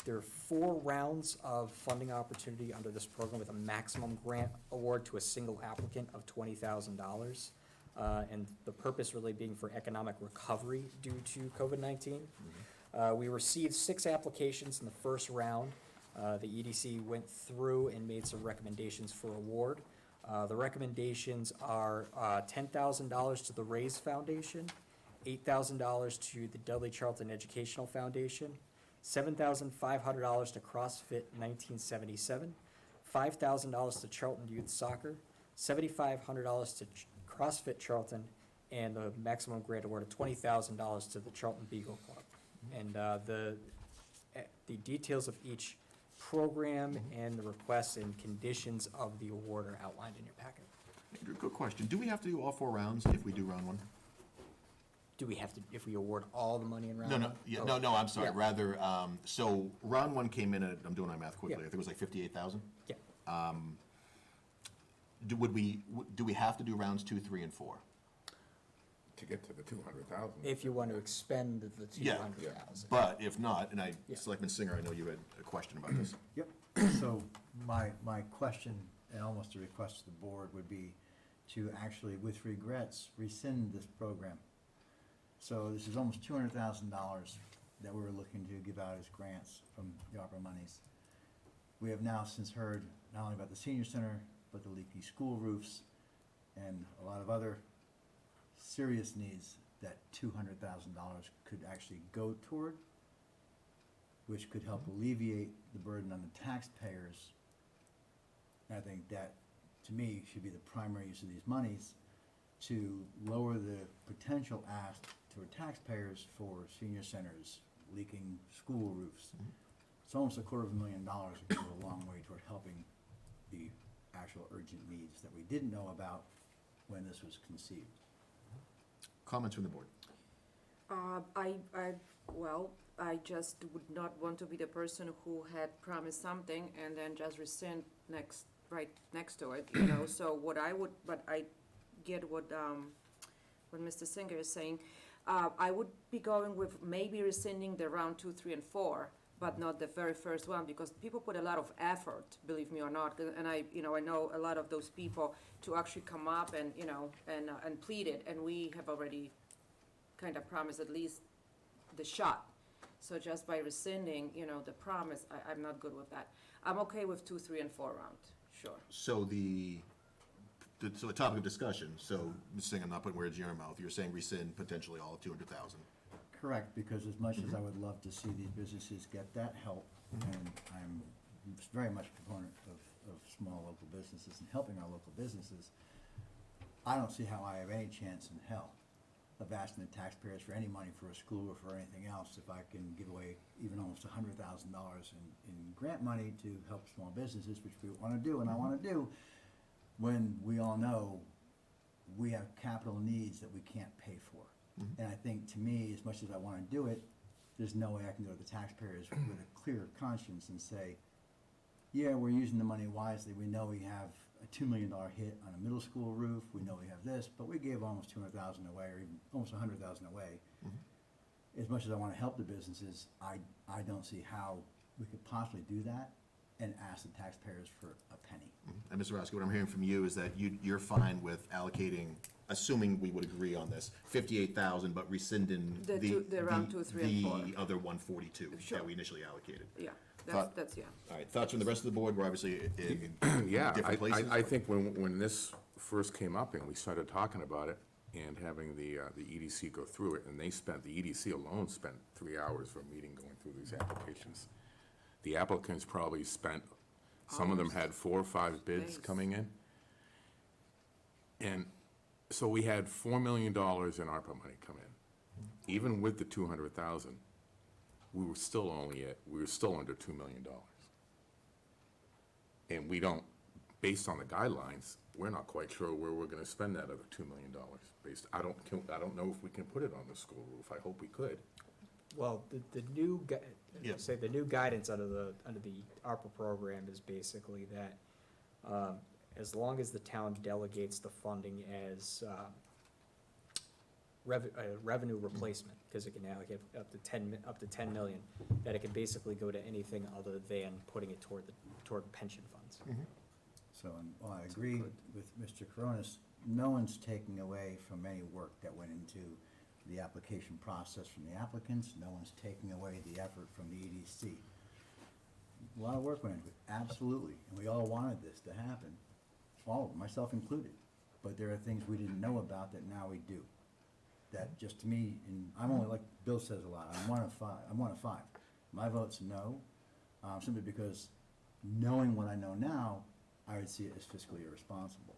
There are 4 rounds of funding opportunity under this program with a maximum grant award to a single applicant of $20,000. And the purpose really being for economic recovery due to COVID-19. We received 6 applications in the first round. The EDC went through and made some recommendations for award. The recommendations are $10,000 to the Raise Foundation, $8,000 to the Dudley Charlton Educational Foundation, $7,500 to CrossFit 1977, $5,000 to Charlton Youth Soccer, $7,500 to CrossFit Charlton, and the maximum grant award of $20,000 to the Charlton Beagle Club. And the details of each program and the requests and conditions of the award are outlined in your packet. Good question. Do we have to do all 4 rounds if we do round 1? Do we have to, if we award all the money in round No, one? no, yeah, Oh, no, I'm sorry, yeah. rather, so round 1 came in at, I'm doing my math quickly, I Yeah. think it was like 58,000? Yeah. Do we have to do rounds 2, 3, and 4? To get to the 200,000. If you want to expend the Yeah. 200,000. But if not, and Yeah. Selectman Singer, I know you had a question about this. Yep, so my question, and almost a request to the board, would be to actually, with regrets, rescind this program. So this is almost $200,000 that we were looking to give out as grants from the ARPA monies. We have now since heard not only about the senior center, but the leaky school roofs, and a lot of other serious needs that $200,000 could actually go toward, which could help alleviate the burden on the taxpayers. And I think that, to me, should be the primary use of these monies, to lower the potential ask to our taxpayers for senior centers, leaking school roofs. It's almost $250,000, it goes a long way toward helping the actual urgent needs that we didn't know about when this was conceived. Comments from the board? I just would not want to be the person who had promised something and then just rescind right next to it, you know, so but I get what Mr. Singer is saying. I would be going with maybe rescinding the round 2, 3, and 4, but not the very first one, because people put a lot of effort, believe me or not, and I know a lot of those people to actually come up and, and plead it, and we have already kind of promised at least the shot. So just by rescinding, the promise, I'm not good with that. I'm okay with 2, 3, and 4 round, sure. So the topic of discussion, so, Ms. Singh, I'm not putting words in your mouth, you're saying rescind potentially all of 200,000. Correct, because as much as I would love to see these businesses get that help, and I'm very much a proponent of small local businesses and helping our local businesses, I don't see how I have any chance in hell of asking the taxpayers for any money for a school or for anything else if I can give away even almost $100,000 in grant money to help small businesses, which we want to do and I want to do, when we all know we have capital needs that we can't pay for. And I think, to me, as much as I want to do it, there's no way I can go to the taxpayers with a clear conscience and say, yeah, we're using the money wisely. We know we have a $2 million hit on a middle school roof. We know we have this, but we gave almost $200,000 away, or even almost $100,000 away. As much as I want to help the businesses, I don't see how we could possibly do that and ask the taxpayers for a penny. And Mr. Roski, what I'm hearing from you is that you're fine with allocating, assuming we would agree on this, 58,000, but rescinding The round 2, 3, and 4. the other 142 Sure. that we initially allocated. Yeah, Thought- that's, yeah. All right, thoughts from the rest of the board? We're obviously in Yeah, different places. I think when this first came up and we started talking about it and having the EDC go through it, and the EDC alone spent 3 hours for a meeting going through these applications. The applicants probably spent, some of them had 4 or 5 bids Space. coming in. And so we had $4 million in ARPA money come in. Even with the 200,000, we were still under $2 million. And we don't, based on the guidelines, we're not quite sure where we're gonna spend that other $2 million. I don't know if we can put it on the school roof. I hope we could. Well, the new, Yeah. say, the new guidance under the ARPA program is basically that, as long as the town delegates the funding as, revenue replacement, because it can allocate up to 10 million, that it can basically go to anything other than putting it toward pension funds. So, while I agree with Mr. Coronis, no one's taking away from any work that went into the application process from the applicants. No one's taking away the effort from the EDC. A lot of work went into it, absolutely, and we all wanted this to happen, all of them, myself included. But there are things we didn't know about that now we do. That just, to me, and I'm only, like Bill says a lot, I'm one of five. My vote's no, simply because knowing what I know now, I would see it as fiscally irresponsible.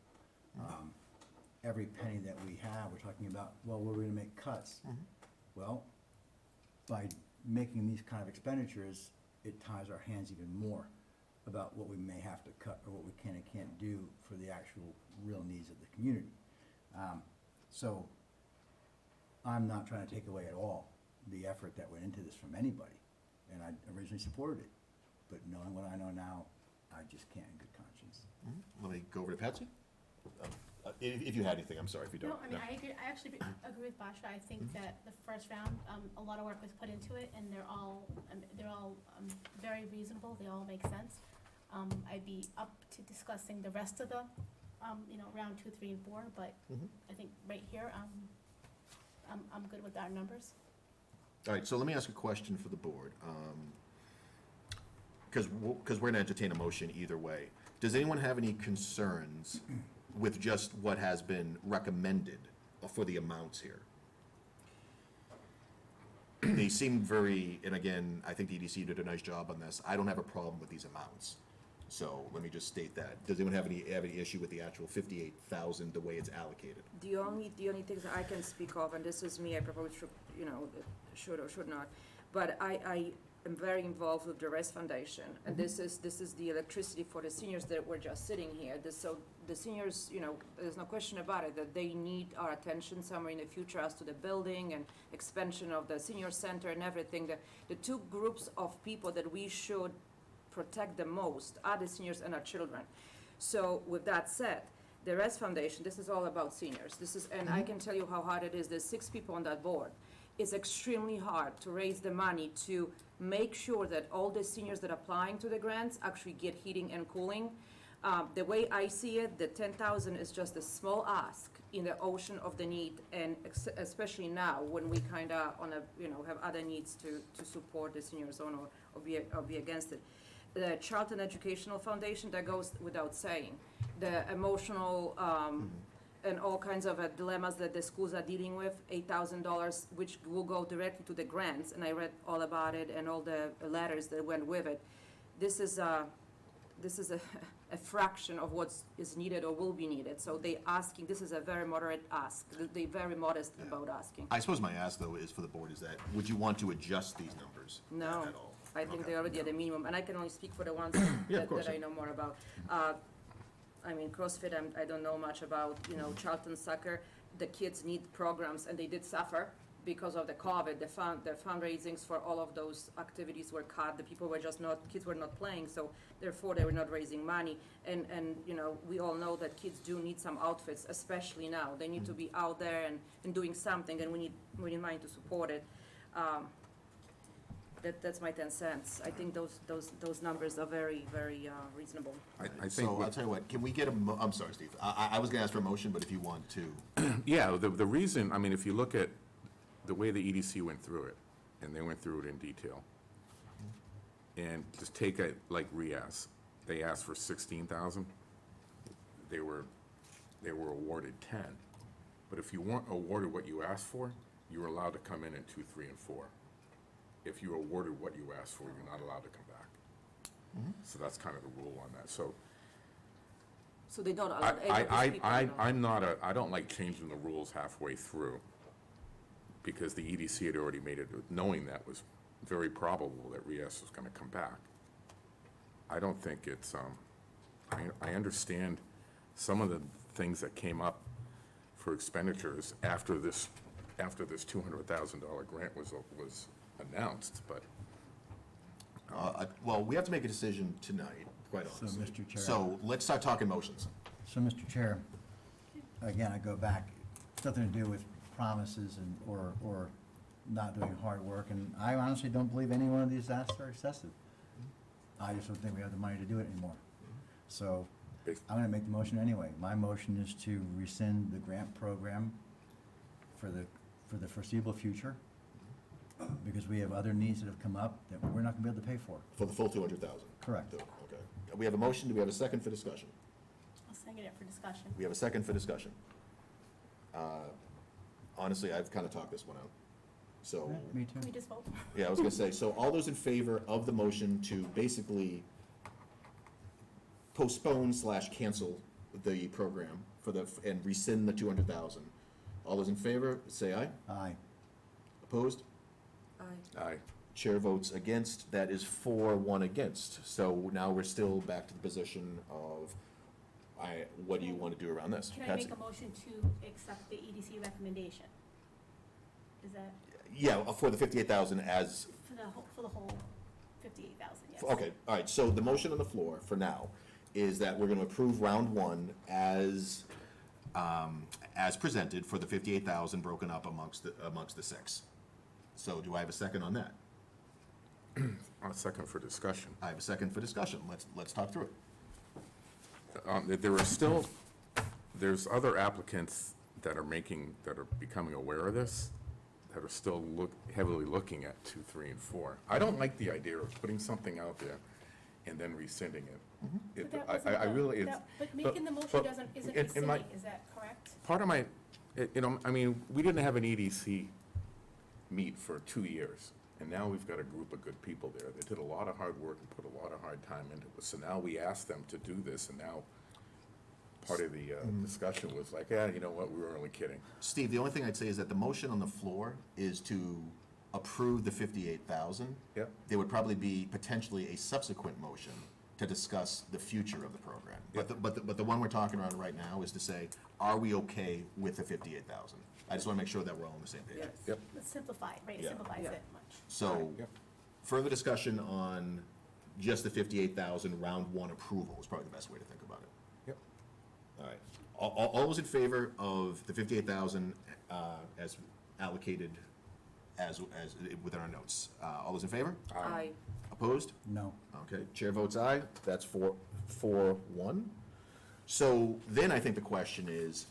Every penny that we have, we're talking about, well, we're gonna make cuts. Well, by making these kind of expenditures, it ties our hands even more about what we may have to cut or what we can and can't do for the actual real needs of the community. So I'm not trying to take away at all the effort that went into this from anybody, and I originally supported it. But knowing what I know now, I just can't in good conscience. Let me go over to Patsy. If you had anything, I'm sorry if you don't. No, I mean, I agree, I actually agree with Basha. I think that the first round, a lot of work was put into it, and they're all very reasonable, they all make sense. I'd be up to discussing the rest of the, round 2, 3, and 4, but I think right here, I'm good with our numbers. All right, so let me ask a question for the board. Because we're going to entertain a motion either way. Does anyone have any concerns with just what has been recommended for the amounts here? They seem very, and again, I think the EDC did a nice job on this. I don't have a problem with these amounts. So let me just state that. Does anyone have any issue with the actual 58,000, the way it's allocated? The only things that I can speak of, and this is me, I probably should, should or should not, but I am very involved with the Rest Foundation, and this is the electricity for the seniors that were just sitting here. So the seniors, there's no question about it, that they need our attention somewhere in the future as to the building and expansion of the senior center and everything. The two groups of people that we should protect the most are the seniors and our children. So with that said, the Rest Foundation, this is all about seniors. And I can tell you how hard it is. There's 6 people on that board. It's extremely hard to raise the money to make sure that all the seniors that are applying to the grants actually get heating and cooling. The way I see it, the 10,000 is just a small ask in the ocean of the need, and especially now when we kind of have other needs to support the senior zone or be against it. The Charlton Educational Foundation, that goes without saying. The emotional and all kinds of dilemmas that the schools are dealing with, $8,000, which will go directly to the grants, and I read all about it and all the letters that went with it. This is a fraction of what is needed or will be needed. So this is a very moderate ask. They're very modest about asking. I suppose my ask, though, is for the board, is that, would you want to adjust these numbers No. at all? I think Okay. they're already at a minimum, and I can only speak for the ones Yeah, of course. that I know more about. CrossFit, I don't know much about, Charlton Soccer. The kids need programs, and they did suffer because of the COVID. The fundraisings for all of those activities were cut. The people were kids were not playing, so therefore they were not raising money. And we all know that kids do need some outfits, especially now. They need to be out there and doing something, and we need money to support it. That's my 10 cents. I think those numbers are very, very reasonable. I think, So I'll tell you what, can we get I'm sorry, Steve. I was going to ask for a motion, but if you want to. yeah, the reason, I mean, if you look at the way the EDC went through it, and they went through it in detail, and just take it like RIAS, they asked for 16,000, they were awarded 10. But if you weren't awarded what you asked for, you were allowed to come in 2, 3, and 4. If you awarded what you asked for, you're not allowed to come back. So that's kind of the rule on that. So So they don't allow any of these people. I don't like changing the rules halfway through, because the EDC had already made it, knowing that was very probable that RIAS was gonna come back. I don't think it's, I understand some of the things that came up for expenditures after this $200,000 grant was announced, but. Well, we have to make a decision tonight, quite So, honestly. Mr. Chair. So let's start talking motions. So, Mr. Chair, again, I go back, it's nothing to do with promises or not doing hard work, and I honestly don't believe any one of these asks are excessive. I just don't think we have the money to do it anymore. So, I'm gonna make the motion anyway. My motion is to rescind the grant program for the foreseeable future, because we have other needs that have come up that we're not gonna be able to pay for. For the full 200,000? Correct. Okay. We have a motion, do we have a second for discussion? I'll second it for discussion. We have a second for discussion. Honestly, I've kind of talked this one out. So, Me too. Can we just vote? yeah, I was gonna say, so all those in favor of the motion to basically postpone / cancel the program and rescind the 200,000. All those in favor, say aye. Aye. Opposed? Aye. Aye. Chair votes against, that is 4-1 against. So now we're still back to the position of, what do you want to do around this? Can I Patsy? make a motion to accept the EDC recommendation? Is that Yeah, for the 58,000 as, for the whole 58,000, yes? okay, all right, so the motion on the floor for now is that we're gonna approve round one as presented for the 58,000 broken up amongst the six. So do I have a second on that? A second for discussion. I have a second for discussion. Let's talk through it. There are still, there's other applicants that are becoming aware of this, that are still heavily looking at 2, 3, and 4. I don't like the idea of putting something out there and then rescinding it. But that wasn't I really, it's. but making the motion but isn't in my- rescinding, is that correct? Part of my, I mean, we didn't have an EDC meet for 2 years, and now we've got a group of good people there that did a lot of hard work and put a lot of hard time into it. So now we asked them to do this, and now part of the discussion was like, yeah, you know what, we were only kidding. Steve, the only thing I'd say is that the motion on the floor is to approve the 58,000. Yep. There would probably be potentially a subsequent motion to discuss the future of the program. Yep. But the one we're talking about right now is to say, are we okay with the 58,000? I just want to make sure that we're all on the same page. Yep. Let's simplify it, right? It Yeah. simplifies Yeah. it much. So, Yep. further discussion on just the 58,000 round one approval is probably the best way to think about it. Yep. All right. All those in favor of the 58,000 as allocated as within our notes? All those in favor? Aye. Opposed? No. Okay, chair votes aye. That's 4-1. So then I think the question is,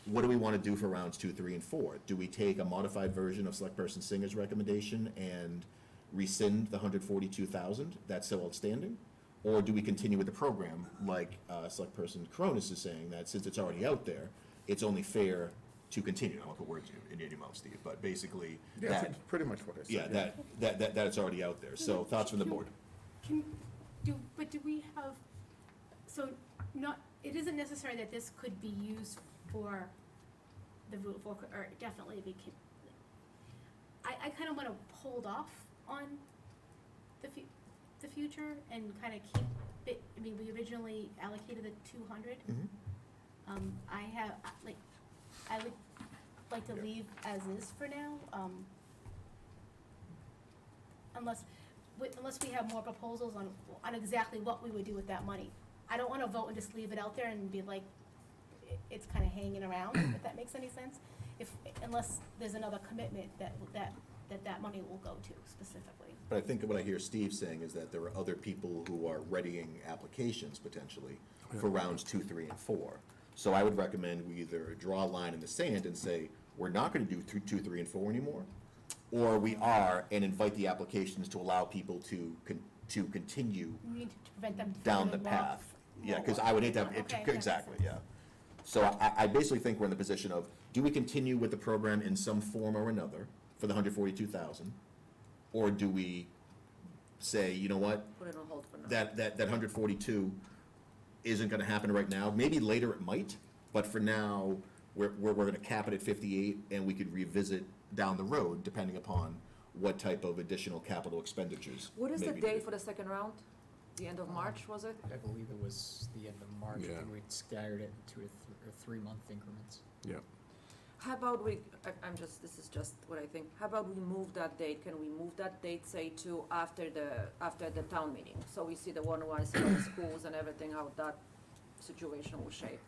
what do we want to do for rounds 2, 3, and 4? Do we take a modified version of Select Person Singer's recommendation and rescind the 142,000 that's still outstanding? Or do we continue with the program like Select Person Cronus is saying, that since it's already out there, it's only fair to continue? I won't put words in your mouth, Steve, but basically Yeah, that, that's pretty much what I said. yeah, that it's already out there. So thoughts from the board? But do we have, so it isn't necessary that this could be used for the Route 4, or definitely we can, I kind of want to hold off on the future and kind of keep it, I mean, we originally allocated the 200. I would like to leave as is for now, unless we have more proposals on exactly what we would do with that money. I don't want to vote and just leave it out there and be like, it's kind of hanging around, if that makes any sense. Unless there's another commitment that money will go to specifically. But I think what I hear Steve saying is that there are other people who are readying applications potentially for rounds 2, 3, and 4. So I would recommend we either draw a line in the sand and say, we're not gonna do 2, 3, and 4 anymore, or we are, and invite the applications to allow people to continue We need to prevent them down from the doing path. Yeah, because I would hate to have, Okay, that makes exactly, sense. yeah. So I basically think we're in the position of, do we continue with the program in some form or another for the 142,000? Or do we say, you know what, Put it on hold for now. that 142 isn't gonna happen right now? Maybe later it might, but for now, we're gonna cap it at 58, and we could revisit down the road, depending upon what type of additional capital expenditures. What is may the be date needed. for the second round? The end of March, was it? I believe it was the end of March, Yeah. and we'd scattered it in 2 or 3 month increments. Yeah. How about this is just what I think. How about we move that date? Can we move that date, say, to after the town meeting? So we see the one-on-one schools and everything, how that situation will shape.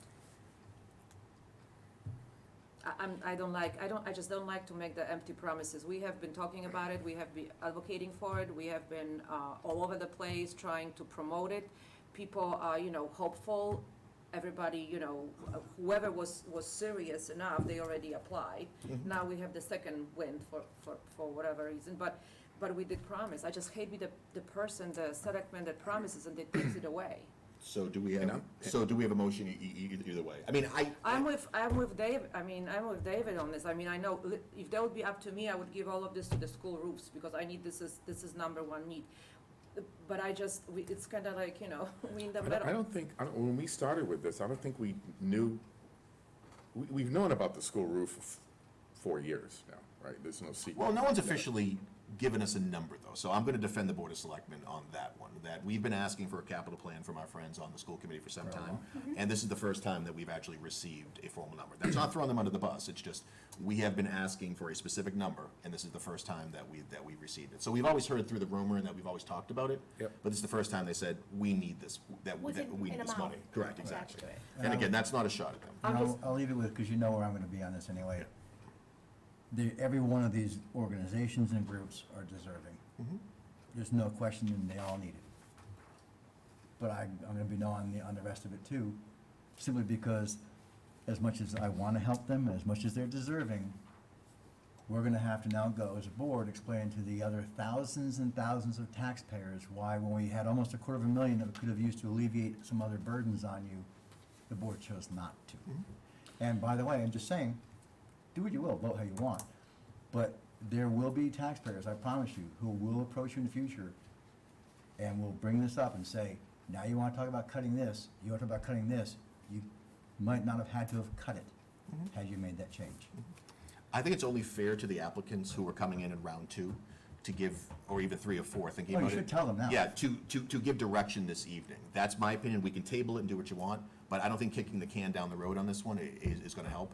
I just don't like to make the empty promises. We have been talking about it, we have been advocating for it, we have been, all over the place trying to promote it. People are, hopeful. Everybody, whoever was serious enough, they already applied. Now we have the second wind for whatever reason, but we did promise. I just hate be the person, the selectman that promises and that takes it away. So do we have a motion either way? I mean, I'm with Dave, I'm with David on this. I know, if that would be up to me, I would give all of this to the school roofs, because I need, this is number one need. But it's kinda like, we in the middle. I don't think, when we started with this, I don't think we knew, we've known about the school roof for 4 years now, right? There's no secret. well, no one's officially given us a number, though. So I'm going to defend the Board of Selectmen on that one, that we've been asking for a capital plan from our friends on the school committee for some time, and this is the first time that we've actually received a formal number. That's not throwing them under the bus, it's just, we have been asking for a specific number, and this is the first time that we've received it. So we've always heard through the rumor and that we've always talked about it, Yep. but this is the first time they said, we need this, that we Within need an this amount money. Correct, attached exactly. to it. And again, that's not a shot at them. And I'll leave it with, because you know where I'm gonna be on this anyway. Every one of these organizations and groups are deserving. There's no question, and they all need it. But I'm gonna be no on the rest of it too, simply because as much as I wanna help them, as much as they're deserving, we're gonna have to now go as a board, explain to the other thousands and thousands of taxpayers why when we had almost $250,000 that we could have used to alleviate some other burdens on you, the board chose not to. And by the way, I'm just saying, do what you will, vote how you want, but there will be taxpayers, I promise you, who will approach you in the future and will bring this up and say, now you wanna talk about cutting this, you wanna talk about cutting this, you might not have had to have cut it had you made that change. I think it's only fair to the applicants who are coming in round 2 to give, or even 3 or 4, thinking Oh, about it. you should tell them now. Yeah, to give direction this evening. That's my opinion. We can table it and do what you want, but I don't think kicking the can down the road on this one is gonna help.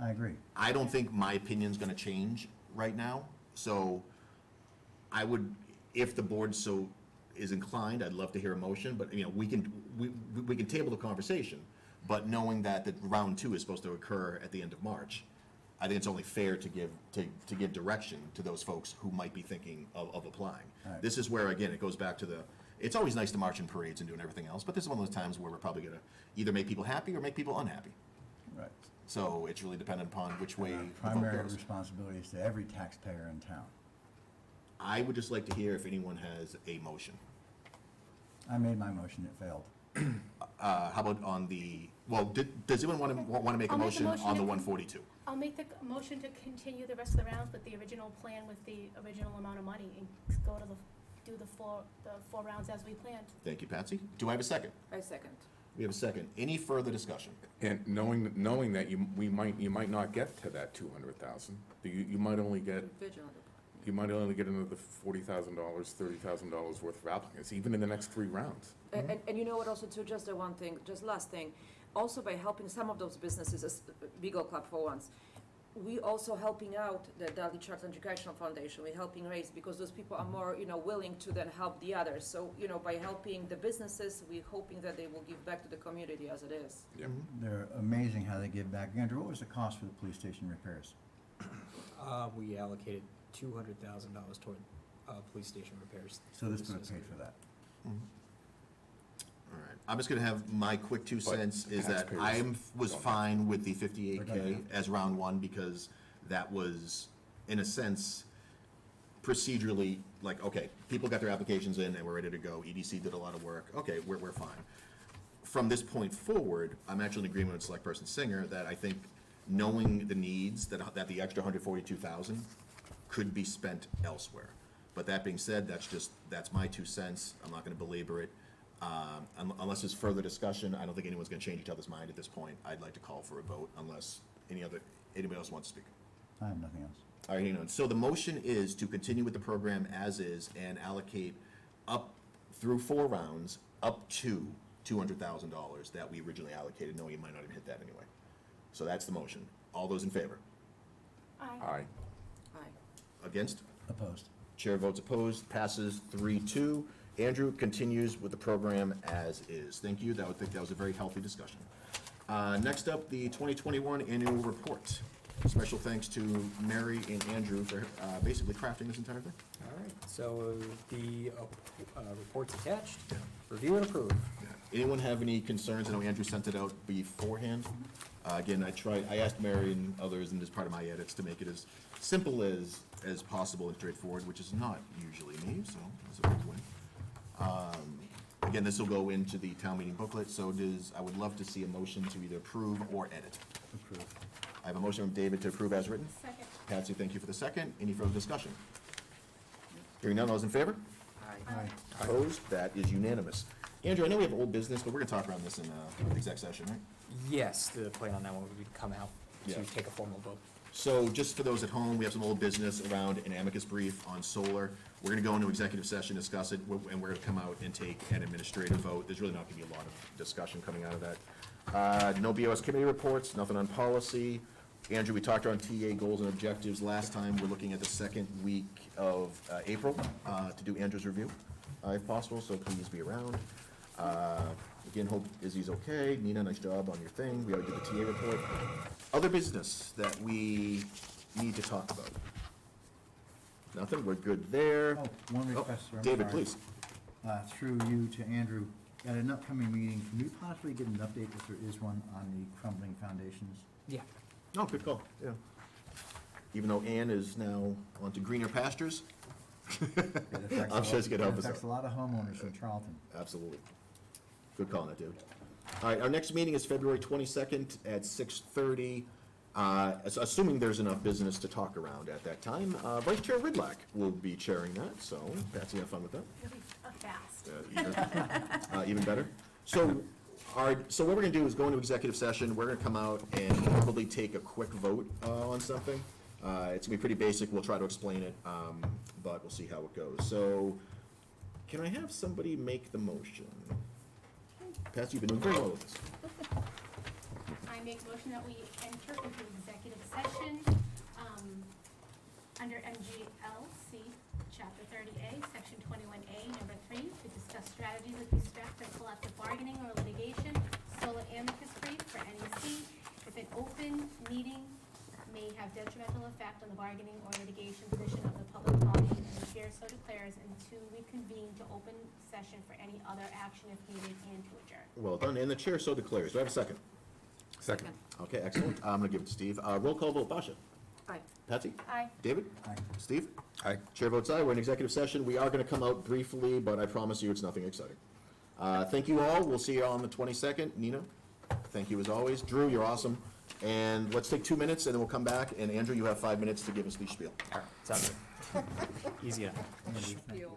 I agree. I don't think my opinion's gonna change right now, so I would, if the board so is inclined, I'd love to hear a motion, but, you know, we can table the conversation, but knowing that the round 2 is supposed to occur at the end of March, I think it's only fair to give direction to those folks who might be thinking of applying. Right. This is where, again, it goes back to it's always nice to march in parades and doing everything else, but this is one of those times where we're probably gonna either make people happy or make people unhappy. Right. So it's really dependent upon which way Our the vote primary goes. responsibility is to every taxpayer in town. I would just like to hear if anyone has a motion. I made my motion, it failed. How about on does anyone want to make a I'll make a motion motion on the to- 142? I'll make the motion to continue the rest of the rounds with the original plan with the original amount of money and go to do the four rounds as we planned. Thank you, Patsy. Do I have a second? I second. We have a second. Any further discussion? And knowing that you might not get to that 200,000, you might only get, Vigilant. you might only get another $40,000, $30,000 worth of applicants, even in the next 3 rounds. And you know what, also too, just the one thing, just last thing, also by helping some of those businesses, as Beagle Club for once, we also helping out the Dudley Charter Educational Foundation, we're helping raise, because those people are more, willing to then help the others. So, by helping the businesses, we're hoping that they will give back to the community as it is. Yeah. They're amazing how they give back. Andrew, what was the cost for the police station repairs? We allocated $200,000 toward police station repairs. So this would have paid for that. All right. I'm just going to have my quick 2 cents is that taxpayers was don't fine with the They're 58K gonna as round 1 because that was, in a sense, procedurally, like, okay, people got their applications in and we're ready to go. EDC did a lot of work. Okay, we're fine. From this point forward, I'm actually in agreement with Select Person Singer that I think knowing the needs, that the extra 142,000 could be spent elsewhere. But that being said, that's my 2 cents. I'm not gonna belabor it. Unless there's further discussion, I don't think anyone's gonna change each other's mind at this point. I'd like to call for a vote unless anybody else wants to speak. I have nothing else. All right, so the motion is to continue with the program as is and allocate up through 4 rounds, up to $200,000 that we originally allocated, knowing you might not even hit that anyway. So that's the motion. All those in favor? Aye. Aye. Aye. Against? Opposed. Chair votes opposed, passes 3-2. Andrew continues with the program as is. Thank you. I think that was a very healthy discussion. Next up, the 2021 annual report. Special thanks to Mary and Andrew for basically crafting this entire thing. All right, so the report's attached. Review and approve. Anyone have any concerns? I know Andrew sent it out beforehand. Again, I asked Mary and others, and as part of my edits, to make it as simple as possible and straightforward, which is not usually me, so that's a big win. Again, this will go into the town meeting booklet, so I would love to see a motion to either approve or edit. Approved. I have a motion from David to approve as written. Second. Patsy, thank you for the second. Any further discussion? Hearing none, all those in favor? Aye. Opposed? That is unanimous. Andrew, I know we have old business, but we're gonna talk around this in exec session, right? Yes, the plan on that one would be to come out to Yeah. take a formal vote. So just for those at home, we have some old business around an amicus brief on solar. We're gonna go into executive session, discuss it, and we're gonna come out and take an administrative vote. There's really not gonna be a lot of discussion coming out of that. No BOS committee reports, nothing on policy. Andrew, we talked on TA goals and objectives last time. We're looking at the second week of April to do Andrew's review, if possible, so please be around. Again, hope Izzy's okay. Nina, nice job on your thing. We already did the TA report. Other business that we need to talk about? Nothing, we're good there. Oh, one request, sir, I'm David, sorry. please. Through you to Andrew, at an upcoming meeting, can we possibly get an update if there is one on the crumbling foundations? Yeah. Oh, good call, yeah. Even though Ann is now onto greener pastures? It affects I'm sure it's gonna help us affects a out. lot of homeowners in Charlton. Absolutely. Good call on that, David. All right, our next meeting is February 22nd at 6:30. Assuming there's enough business to talk around at that time, Vice Chair Ridlack will be chairing that, so Patsy, have fun with that. Really fast. Even better. So so what we're gonna do is go into executive session, we're gonna come out and probably take a quick vote on something. It's gonna be pretty basic, we'll try to explain it, but we'll see how it goes. So, can I have somebody make the motion? Patsy, you've been doing very well with this. I make motion that we enter into executive session, under MGLC, Chapter 30A, Section 21A, Number 3, to discuss strategies with respect to collective bargaining or litigation, solar amicus brief for NEC. If an open meeting may have detrimental effect on the bargaining or litigation position of the public body, and the chair so declares, and to reconvene to open session for any other action if needed, and to adjourn. Well done, and the chair so declares. Do I have a second? Second. Okay, excellent. I'm gonna give it to Steve. Roll call vote, Basha. Aye. Patsy? Aye. David? Aye. Steve? Aye. Chair votes aye. We're in executive session. We are gonna come out briefly, but I promise you it's nothing exciting. Thank you all. We'll see you on the 22nd. Nina, thank you as always. Drew, you're awesome. And let's take 2 minutes and then we'll come back. And Andrew, you have 5 minutes to give us the spiel. All right, sounds good. Easy enough. Andrew, thank you.